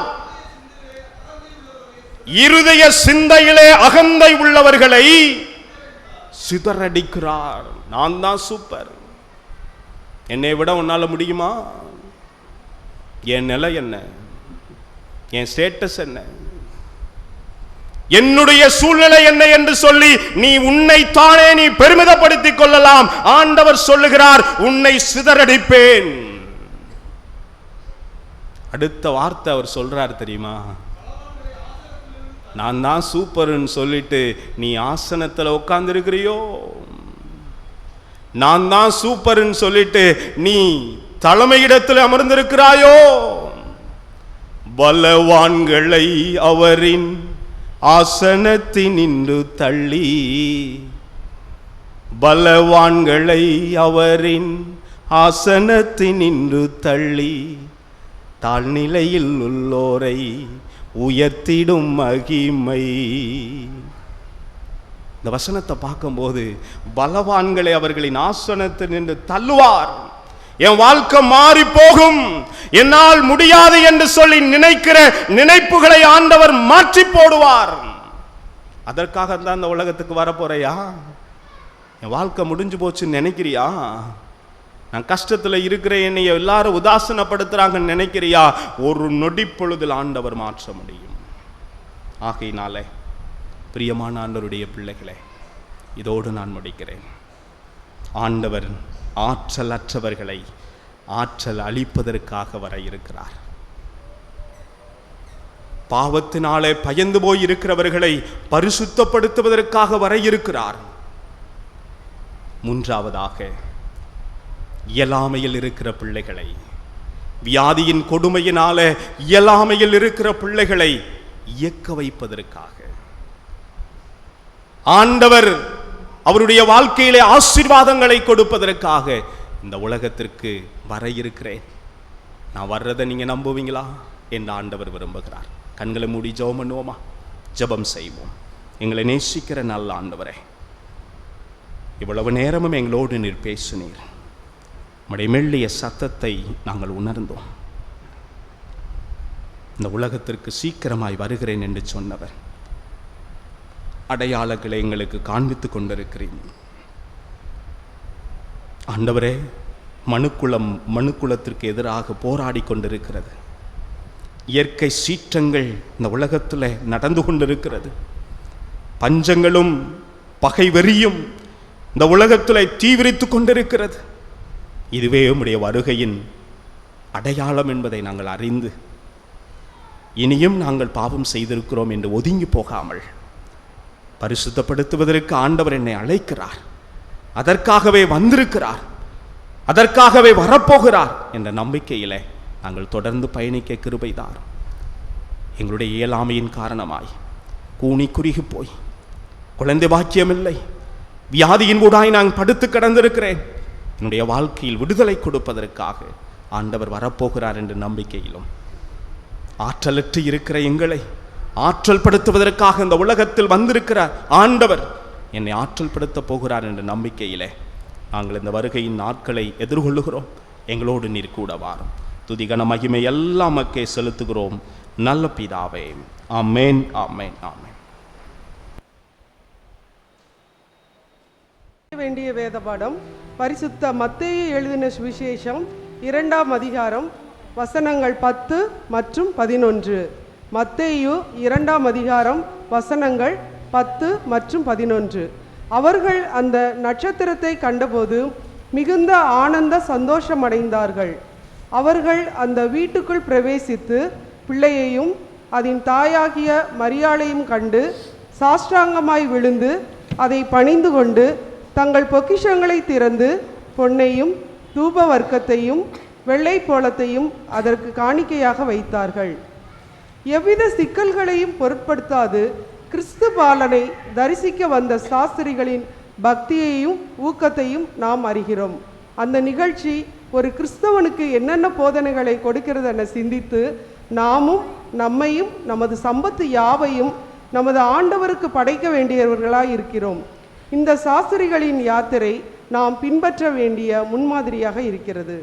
இருதய சிந்தையிலே அகந்தை உள்ளவர்களை சிதறடிக்கிறார். நான் தான் சூப்பர், என்னை விட உன்னால முடியுமா? என் நிலை என்ன, என் ஸ்டேட்டஸ் என்ன, என்னுடைய சூழ்நிலை என்ன என்று சொல்லி நீ உன்னைத்தானே நீ பெருமிதப்படுத்திக் கொள்ளலாம். ஆண்டவர் சொல்லுகிறார், உன்னை சிதறடிப்பேன். அடுத்த வார்த்தை அவர் சொல்றார் தெரியுமா? நான் தான் சூப்பர்ன்னு சொல்லிட்டு நீ ஆசனத்தில் உட்கார்ந்து இருக்கிறியோ, நான் தான் சூப்பர்ன்னு சொல்லிட்டு நீ தலைமையிடத்தில் அமர்ந்திருக்கிறாயோ, பலவான்களை அவரின் ஆசனத்தினின்று தள்ளி, பலவான்களை அவரின் ஆசனத்தினின்று தள்ளி, தாழ்நிலையில் உள்ளோரை உயர்த்திடும் மகிமை. இந்த வசனத்தை பார்க்கும்போது, பலவான்களை அவர்களின் ஆசனத்தில் நின்று தள்ளுவார். என் வாழ்க்கை மாறி போகும், என்னால் முடியாது என்று சொல்லி நினைக்கிற நினைப்புகளை ஆண்டவர் மாற்றி போடுவார். அதற்காக தான் இந்த உலகத்துக்கு வரப்போறையா? என் வாழ்க்கை முடிஞ்சு போச்சுன்னு நினைக்கிறியா? நான் கஷ்டத்துல இருக்கிறேன், என்னை எல்லாரும் உதாசனப்படுத்துறாங்கன்னு நினைக்கிறியா? ஒரு நொடி பொழுதில் ஆண்டவர் மாற்ற முடியும். ஆகையினாலே பிரியமான ஆண்டவருடைய பிள்ளைகளே, இதோடு நான் முடிக்கிறேன். ஆண்டவர் ஆற்றல் அற்றவர்களை ஆற்றல் அளிப்பதற்காக வர இருக்கிறார். பாவத்தினாலே பயந்து போய் இருக்கிறவர்களை பரிசுத்தப்படுத்துவதற்காக வர இருக்கிறார். மூன்றாவதாக, இயலாமையில் இருக்கிற பிள்ளைகளை, வியாதியின் கொடுமையினால இயலாமையில் இருக்கிற பிள்ளைகளை இயக்க வைப்பதற்காக ஆண்டவர் அவருடைய வாழ்க்கையிலே ஆசீர்வாதங்களை கொடுப்பதற்காக இந்த உலகத்திற்கு வர இருக்கிறேன். நான் வர்றதை நீங்க நம்புவீங்களா என்று ஆண்டவர் விரும்புகிறார். கண்களை மூடி ஜெபம் பண்ணுவோமா? ஜெபம் செய்வோம். எங்களை நேசிக்கிற நல்ல ஆண்டவரே, இவ்வளவு நேரமும் எங்களோடு நீர் பேசினீர். உம்முடைய மெல்லிய சத்தத்தை நாங்கள் உணர்ந்தோம். இந்த உலகத்திற்கு சீக்கிரமாய் வருகிறேன் என்று சொன்னவர் அடையாளங்களை எங்களுக்கு காண்பித்துக் கொண்டிருக்கிறேன். ஆண்டவரே, மனுக்குலத்திற்கு எதிராக போராடி கொண்டிருக்கிறது. இயற்கை சீற்றங்கள் இந்த உலகத்தில் நடந்து கொண்டிருக்கிறது. பஞ்சங்களும் பகை வெறியும் இந்த உலகத்தில் தீவிரித்துக் கொண்டிருக்கிறது. இதுவே உம்முடைய வருகையின் அடையாளம் என்பதை நாங்கள் அறிந்து இனியும் நாங்கள் பாவம் செய்திருக்கிறோம் என்று ஒதுங்கி போகாமல் பரிசுத்தப்படுத்துவதற்கு ஆண்டவர் என்னை அழைக்கிறார். அதற்காகவே வந்திருக்கிறார், அதற்காகவே வரப்போகிறார் என்ற நம்பிக்கையிலே நாங்கள் தொடர்ந்து பயணிக்க கிருபைதார். எங்களுடைய இயலாமையின் காரணமாய் கூனி குறுகி போய் குழந்தை பாக்கியமில்லை, வியாதியின் கூடாய் நான் படுத்து கிடந்திருக்கிறேன். என்னுடைய வாழ்க்கையில் விடுதலை கொடுப்பதற்காக ஆண்டவர் வரப்போகிறார் என்ற நம்பிக்கையிலும் ஆற்றலற்று இருக்கிற எங்களை ஆற்றல் படுத்துவதற்காக இந்த உலகத்தில் வந்திருக்கிற ஆண்டவர் என்னை ஆற்றல் படுத்த போகிறார் என்ற நம்பிக்கையிலே நாங்கள் இந்த வருகையின் நாட்களை எதிர்கொள்ளுகிறோம். எங்களோடு நீர் கூட வாரும். துதிகன மகிமை எல்லாம் மக்கே செலுத்துகிறோம் நல்ல பிதாவே. ஆமென், ஆமென், ஆமென். வேண்டிய வேத பாடம் பரிசுத்த மத்தேயு எழுதின சுவிசேஷம் 2ஆம் அதிகாரம் வசனங்கள் 10 மற்றும் 11. மத்தேயு 2ஆம் அதிகாரம் வசனங்கள் 10 மற்றும் 11. அவர்கள் அந்த நட்சத்திரத்தை கண்டபோது மிகுந்த ஆனந்த சந்தோஷமடைந்தார்கள். அவர்கள் அந்த வீட்டுக்குள் பிரவேசித்து பிள்ளையையும் அதன் தாயாகிய மரியாளையும் கண்டு சாஷ்டாங்கமாய் விழுந்து அதை பணிந்து கொண்டு தங்கள் பொக்கிஷங்களை திறந்து பொன்னையும் தூப வர்க்கத்தையும் வெள்ளை போளத்தையும் அதற்கு காணிக்கையாக வைத்தார்கள். எவ்வித சிக்கல்களையும் பொருட்படுத்தாது கிறிஸ்து பாலனை தரிசிக்க வந்த சாஸ்திரிகளின் பக்தியையும் ஊக்கத்தையும் நாம் அறிகிறோம். அந்த நிகழ்ச்சி ஒரு கிறிஸ்தவனுக்கு என்னென்ன போதனைகளை கொடுக்கிறது என சிந்தித்து நாமும் நம்மையும் நமது சம்பத்து யாவையும் நமது ஆண்டவருக்கு படைக்க வேண்டியவர்களாய் இருக்கிறோம். இந்த சாஸ்திரிகளின் யாத்திரை நாம் பின்பற்ற வேண்டிய முன்மாதிரியாக இருக்கிறது.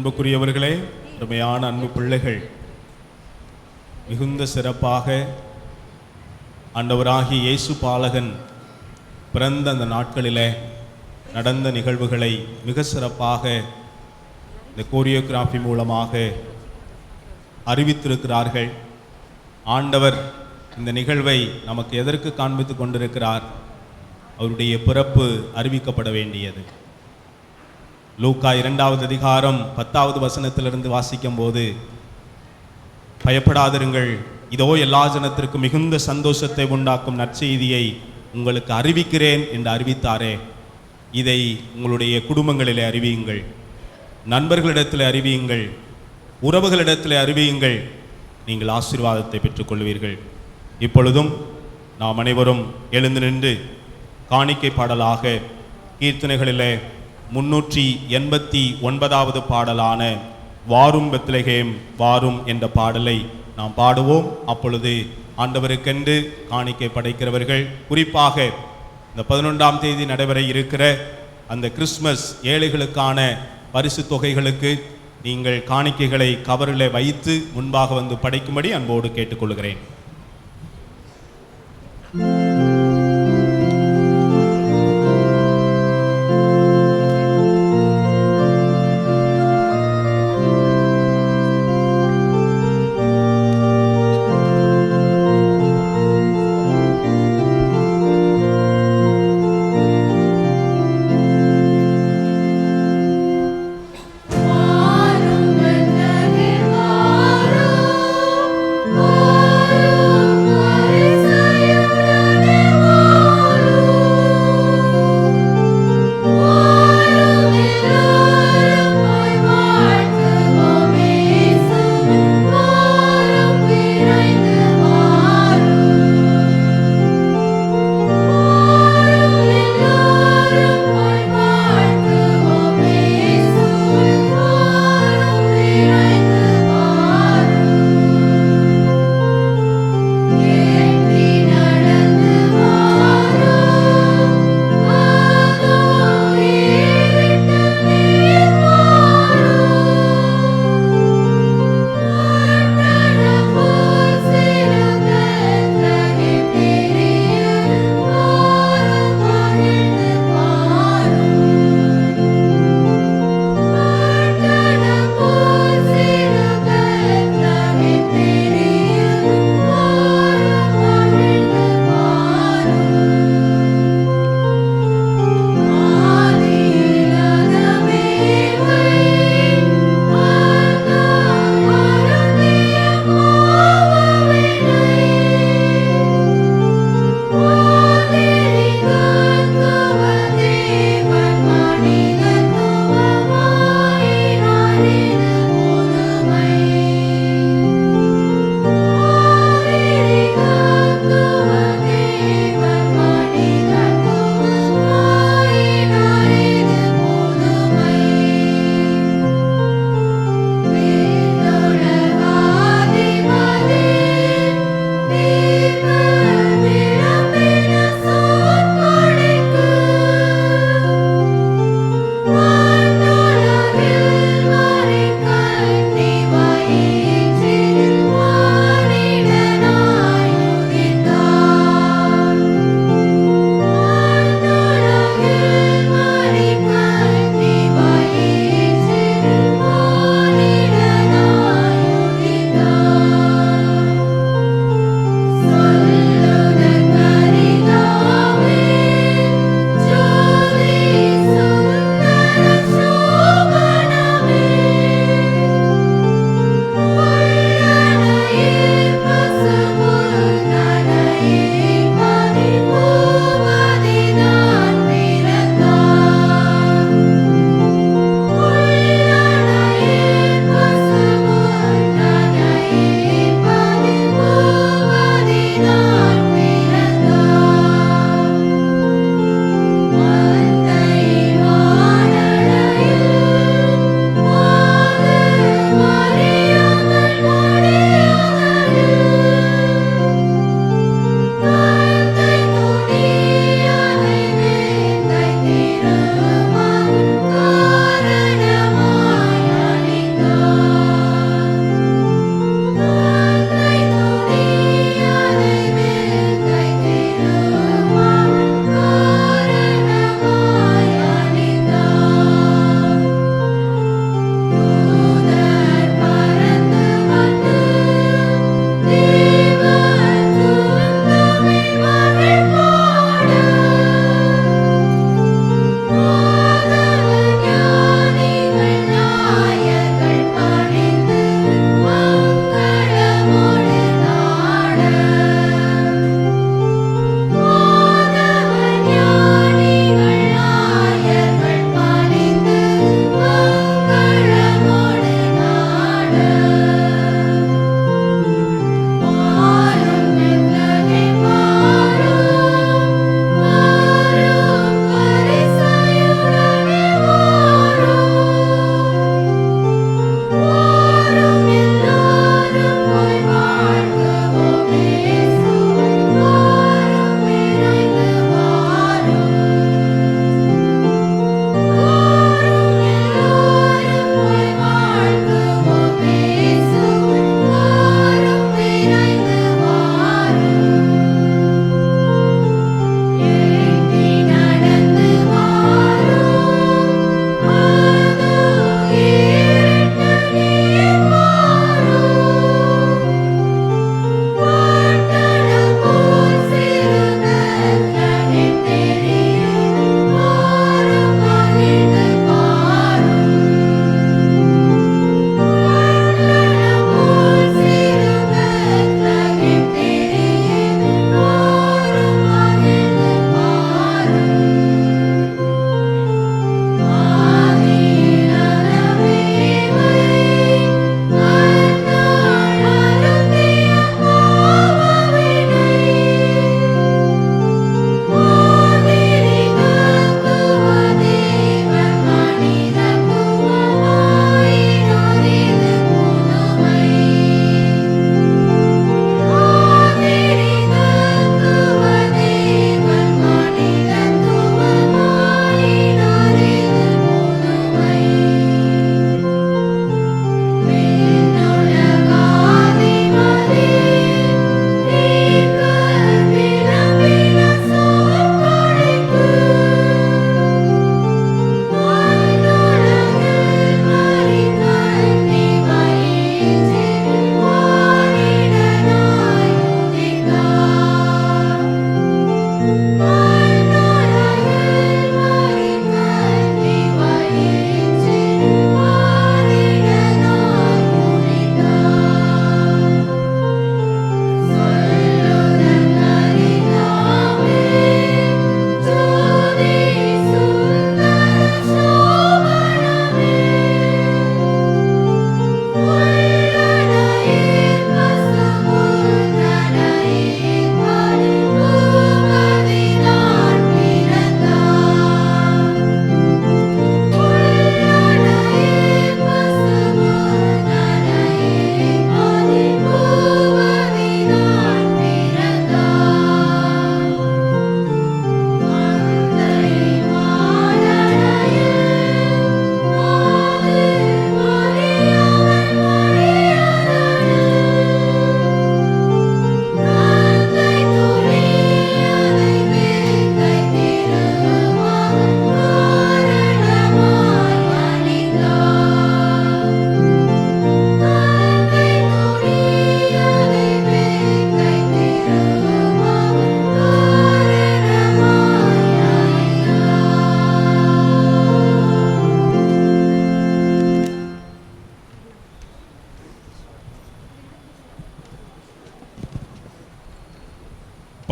அன்புக்குரியவர்களே, அருமையான அன்பு பிள்ளைகள், மிகுந்த சிறப்பாக ஆண்டவராகிய இயேசு பாலகன் பிறந்த அந்த நாட்களிலே நடந்த நிகழ்வுகளை மிக சிறப்பாக இந்த கோரியோகிராஃபி மூலமாக அறிவித்திருக்கிறார்கள். ஆண்டவர் இந்த நிகழ்வை நமக்கு எதற்கு காண்பித்து கொண்டிருக்கிறார்? அவருடைய பிறப்பு அறிவிக்கப்பட வேண்டியது. லூக்கா 2வது அதிகாரம் 10வது வசனத்திலிருந்து வாசிக்கும் போது, பயப்படாதிருங்கள், இதோ எல்லா ஜனத்திற்கும் மிகுந்த சந்தோஷத்தை உண்டாக்கும் நற்செய்தியை உங்களுக்கு அறிவிக்கிறேன் என்று அறிவித்தாரே, இதை உங்களுடைய குடும்பங்களிலே அறிவியுங்கள், நண்பர்களிடத்தில் அறிவியுங்கள், உறவுகளிடத்தில் அறிவியுங்கள், நீங்கள் ஆசீர்வாதத்தை பெற்றுக்கொள்வீர்கள். இப்பொழுதும் நாம் அனைவரும் எழுந்து நின்று காணிக்கை பாடலாக கீர்த்தனைகளிலே 389வது பாடலான வாரும் பெத்லகேம் வாரும் என்ற பாடலை நாம் பாடுவோம். அப்பொழுது ஆண்டவருக்கென்று காணிக்கை படைக்கிறவர்கள், குறிப்பாக இந்த 11ஆம் தேதி நடைபெற இருக்கிற அந்த கிறிஸ்மஸ் ஏழைகளுக்கான பரிசு தொகைகளுக்கு நீங்கள் காணிக்கைகளை கவரில் வைத்து முன்பாக வந்து படைக்கும்படி அன்போடு கேட்டுக்கொள்கிறேன். Oh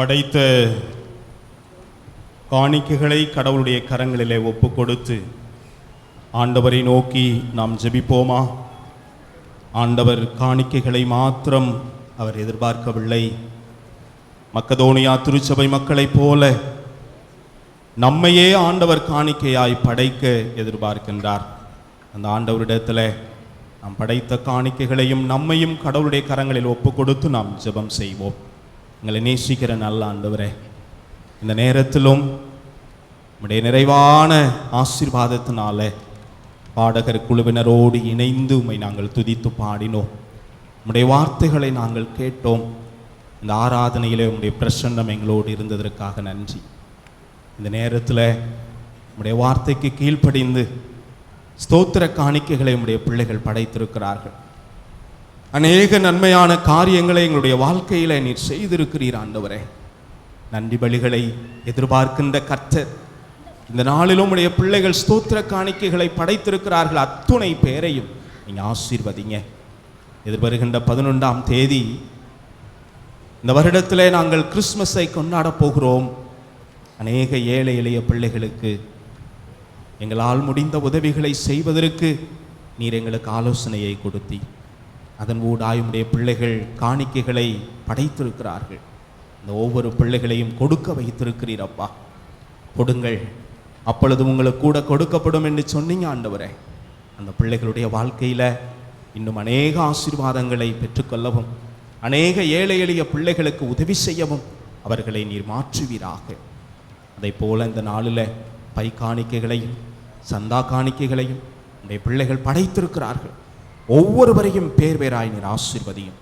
படைத்த காணிக்கைகளை கடவுளுடைய கரங்களிலே ஒப்பு கொடுத்து ஆண்டவரை நோக்கி நாம் ஜெபிப்போமா? ஆண்டவர் காணிக்கைகளை மாத்திரம் அவர் எதிர்பார்க்கவில்லை. மக்கதோனியா திருச்சபை மக்களைப் போல நம்மையே ஆண்டவர் காணிக்கையாய் படைக்க எதிர்பார்க்கின்றார். அந்த ஆண்டவரிடத்தில் நாம் படைத்த காணிக்கைகளையும் நம்மையும் கடவுளுடைய கரங்களில் ஒப்பு கொடுத்து நாம் ஜெபம் செய்வோம். எங்களை நேசிக்கிற நல்ல ஆண்டவரே, இந்த நேரத்திலும் நம்முடைய நிறைவான ஆசீர்வாதத்தினால பாடகர் குழுவினரோடு இணைந்து உம்மை நாங்கள் துதித்து பாடினோம். உம்முடைய வார்த்தைகளை நாங்கள் கேட்டோம். இந்த ஆராதனையிலே உம்முடைய பிரசன்னம் எங்களோடு இருந்ததற்காக நன்றி. இந்த நேரத்தில் உம்முடைய வார்த்தைக்கு கீழ்ப்படிந்து ஸ்தோத்திர காணிக்கைகளை உம்முடைய பிள்ளைகள் படைத்திருக்கிறார்கள். அநேக நன்மையான காரியங்களை எங்களுடைய வாழ்க்கையில் நீர் செய்திருக்கிறீர் ஆண்டவரே. நன்றி பலிகளை எதிர்பார்க்கின்ற கர்த்தர், இந்த நாளிலும் உடைய பிள்ளைகள் ஸ்தோத்திர காணிக்கைகளை படைத்திருக்கிறார்கள். அத்துணை பேரையும் நீங்கள் ஆசீர்வதிங்க. எதிர்வருகின்ற 11ஆம் தேதி இந்த வருடத்திலே நாங்கள் கிறிஸ்மஸை கொண்டாட போகிறோம். அநேக ஏழை எளிய பிள்ளைகளுக்கு எங்களால் முடிந்த உதவிகளை செய்வதற்கு நீர் எங்களுக்கு ஆலோசனையை கொடுத்தி அதன் ஊடாயுடைய பிள்ளைகள் காணிக்கைகளை படைத்திருக்கிறார்கள். இந்த ஒவ்வொரு பிள்ளைகளையும் கொடுக்க வைத்திருக்கிறீர் அப்பா. கொடுங்கள், அப்பொழுது உங்களுக்கு கூட கொடுக்கப்படும் என்று சொன்னீங்க ஆண்டவரே. அந்த பிள்ளைகளுடைய வாழ்க்கையில் இன்னும் அநேக ஆசீர்வாதங்களை பெற்றுக்கொள்ளவும், அநேக ஏழை எளிய பிள்ளைகளுக்கு உதவி செய்யவும் அவர்களை நீர் மாற்றுவீராக. அதை போல இந்த நாளில் பை காணிக்கைகளையும் சந்தா காணிக்கைகளையும் உடைய பிள்ளைகள் படைத்திருக்கிறார்கள். ஒவ்வொருவரையும் பேர் பேராய் நீர் ஆசீர்வதியும்.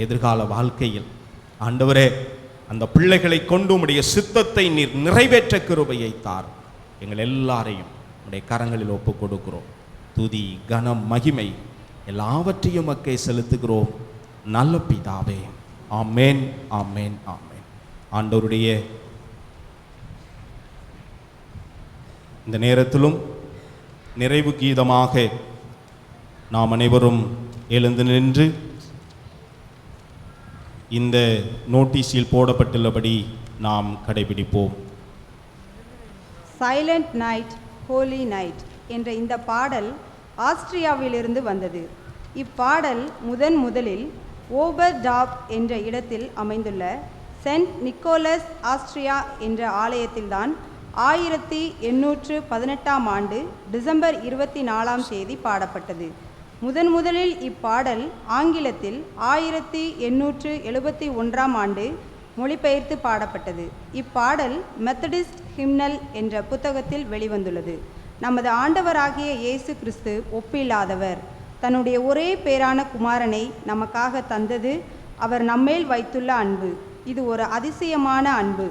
எதிர்கால வாழ்க்கையில் ஆண்டவரே, அந்த பிள்ளைகளை கொண்டு உம்முடைய சித்தத்தை நீர் நிறைவேற்ற கிருபையை தார். எங்கள் எல்லாரையும் உடைய கரங்களில் ஒப்பு கொடுக்கிறோம். துதி, கனம், மகிமை எல்லாவற்றையும் மக்கை செலுத்துகிறோம் நல்ல பிதாவே. ஆமேன், ஆமேன், ஆமேன். ஆண்டவருடைய இந்த நேரத்திலும் நிறைவு கீதமாக நாம் அனைவரும் எழுந்து நின்று இந்த நோட்டீஸில் போடப்பட்டுள்ளபடி நாம் கடைபிடிப்போம். சைலண்ட் நைட் ஹோலி நைட் என்ற இந்த பாடல் ஆஸ்திரியாவிலிருந்து வந்தது. இப்பாடல் முதலில் ஓபர்டாப் என்ற இடத்தில் அமைந்துள்ள சென்ட் நிக்கோலஸ் ஆஸ்திரியா என்ற ஆலயத்தில்தான் 1818ஆம் ஆண்டு டிசம்பர் 24ஆம் தேதி பாடப்பட்டது. முதலில் இப்பாடல் ஆங்கிலத்தில் 1871ஆம் ஆண்டு மொழிபெயர்த்து பாடப்பட்டது. இப்பாடல் மெத்தடிஸ்ட் ஹிம்னல் என்ற புத்தகத்தில் வெளிவந்துள்ளது. நமது ஆண்டவராகிய இயேசு கிறிஸ்து ஒப்பில்லாதவர். தன்னுடைய ஒரே பேரான குமாரனை நமக்காக தந்தது அவர் நம்மேல் வைத்துள்ள அன்பு. இது ஒரு அதிசயமான அன்பு.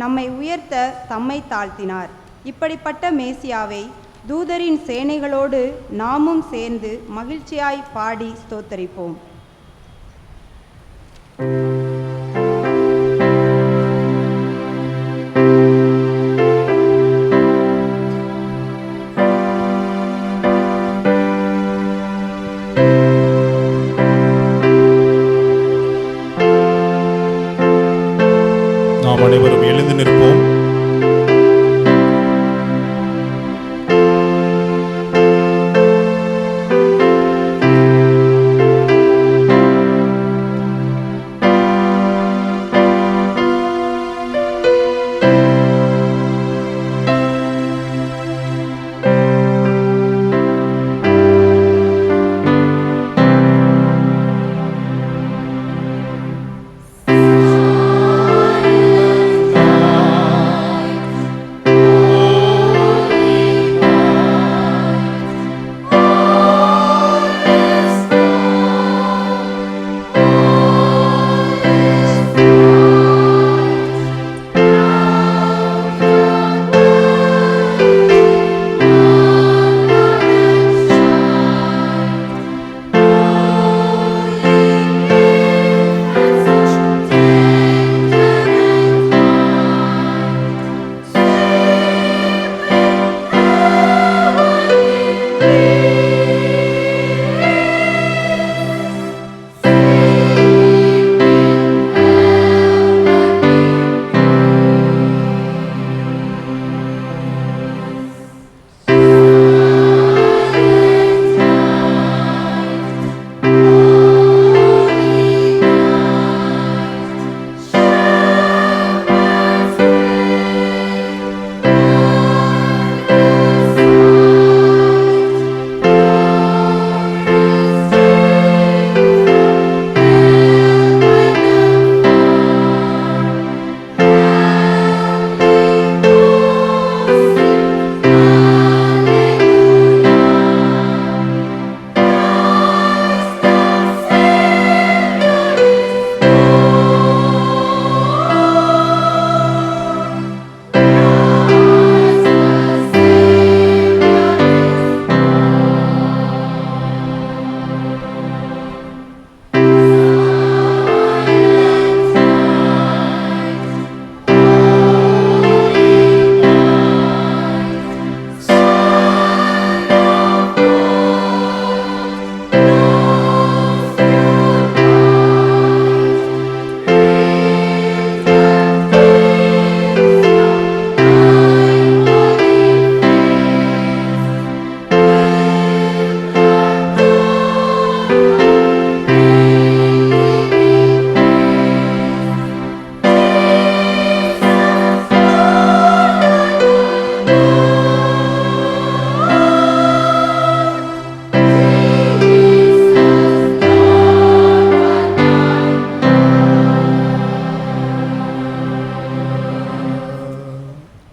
நம்மை உயர்த்த தம்மை தாழ்த்தினார். இப்படிப்பட்ட மேசியாவை தூதரின் சேனைகளோடு நாமும் சேர்ந்து மகிழ்ச்சியாய் பாடி ஸ்தோத்தரிப்போம். நாம் அனைவரும் எழுந்து நிற்போம்.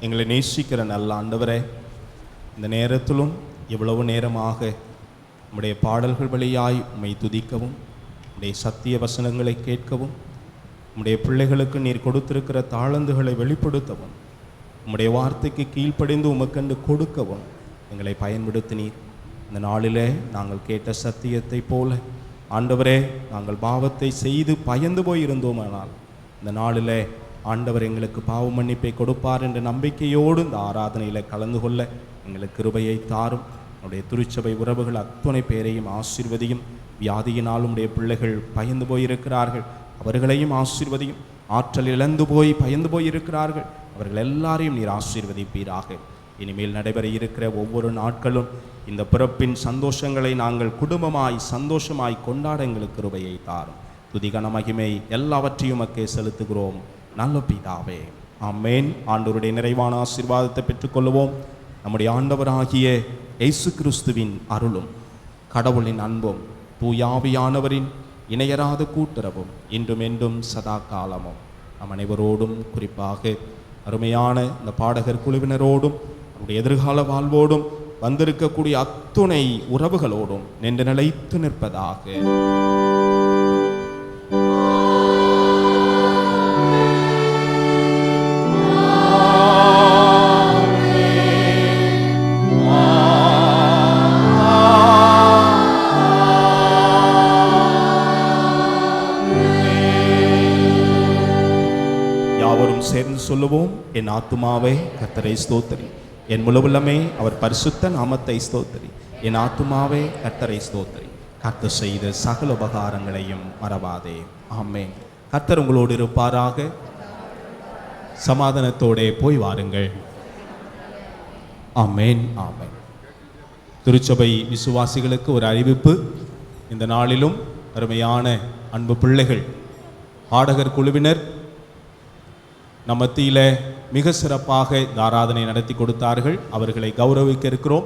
எங்களை நேசிக்கிற நல்ல ஆண்டவரே, இந்த நேரத்திலும் இவ்வளவு நேரமாக உம்முடைய பாடல்கள் வழியாய் உம்மை துதிக்கவும், உம்முடைய சத்திய வசனங்களை கேட்கவும், உம்முடைய பிள்ளைகளுக்கு நீர் கொடுத்திருக்கிற தாளந்துகளை வெளிப்படுத்தவும், உம்முடைய வார்த்தைக்கு கீழ்ப்படிந்து உமக்கண்டு கொடுக்கவும் எங்களை பயன்படுத்தினீர். இந்த நாளிலே நாங்கள் கேட்ட சத்தியத்தை போல ஆண்டவரே, நாங்கள் பாவத்தை செய்து பயந்து போயிருந்தோமானால் இந்த நாளிலே ஆண்டவர் எங்களுக்கு பாவ மன்னிப்பை கொடுப்பார் என்ற நம்பிக்கையோடு இந்த ஆராதனையில் கலந்து கொள்ள எங்களுக்கு கிருபையை தாரும். நம்முடைய திருச்சபை உறவுகள் அத்துணை பேரையும் ஆசீர்வதியும். வியாதியினால் உடைய பிள்ளைகள் பயந்து போயிருக்கிறார்கள், அவர்களையும் ஆசீர்வதியும். ஆற்றல் இழந்து போய் பயந்து போயிருக்கிறார்கள், அவர்கள் எல்லாரையும் நீர் ஆசீர்வதிப்பீராக. இனிமேல் நடைபெற இருக்கிற ஒவ்வொரு நாட்களும் இந்த பிறப்பின் சந்தோஷங்களை நாங்கள் குடும்பமாய் சந்தோஷமாய் கொண்டாட எங்களுக்கு கிருபையை தாரும். துதிகன மகிமை எல்லாவற்றையும் மக்கே செலுத்துகிறோம் நல்ல பிதாவே, ஆமென். ஆண்டவருடைய நிறைவான ஆசீர்வாதத்தை பெற்றுக்கொள்வோம். நம்முடைய ஆண்டவராகிய இயேசு கிறிஸ்துவின் அருளும் கடவுளின் அன்பும் தூயாவியானவரின் இணையராத கூட்டுறவும் இன்றும் என்றும் சதா காலமும் நம் அனைவரோடும், குறிப்பாக அருமையான இந்த பாடகர் குழுவினரோடும், நம்முடைய எதிர்கால வாழ்வோடும், வந்திருக்கக்கூடிய அத்துணை உறவுகளோடும் நின்று நிலைத்து நிற்பதாக. சேர்ந்து சொல்லுவோம். என் ஆத்துமாவே கர்த்தரை ஸ்தோத்திரி, என் முழுவுள்ளமே அவர் பரிசுத்த நாமத்தை ஸ்தோத்திரி. என் ஆத்துமாவே கர்த்தரை ஸ்தோத்திரி, கர்த்தர் செய்த சகல உபகாரங்களையும் மறவாதே. ஆமென். கர்த்தர் உங்களோடு இருப்பாராக. சமாதானத்தோடே போய் வாருங்கள். ஆமென், ஆமென். திருச்சபை விசுவாசிகளுக்கு ஒரு அறிவிப்பு. இந்த நாளிலும் அருமையான அன்பு பிள்ளைகள் பாடகர் குழுவினர் நம் மத்தியிலே மிக சிறப்பாக இந்த ஆராதனை நடத்தி கொடுத்தார்கள். அவர்களை கௌரவிக்க இருக்கிறோம்.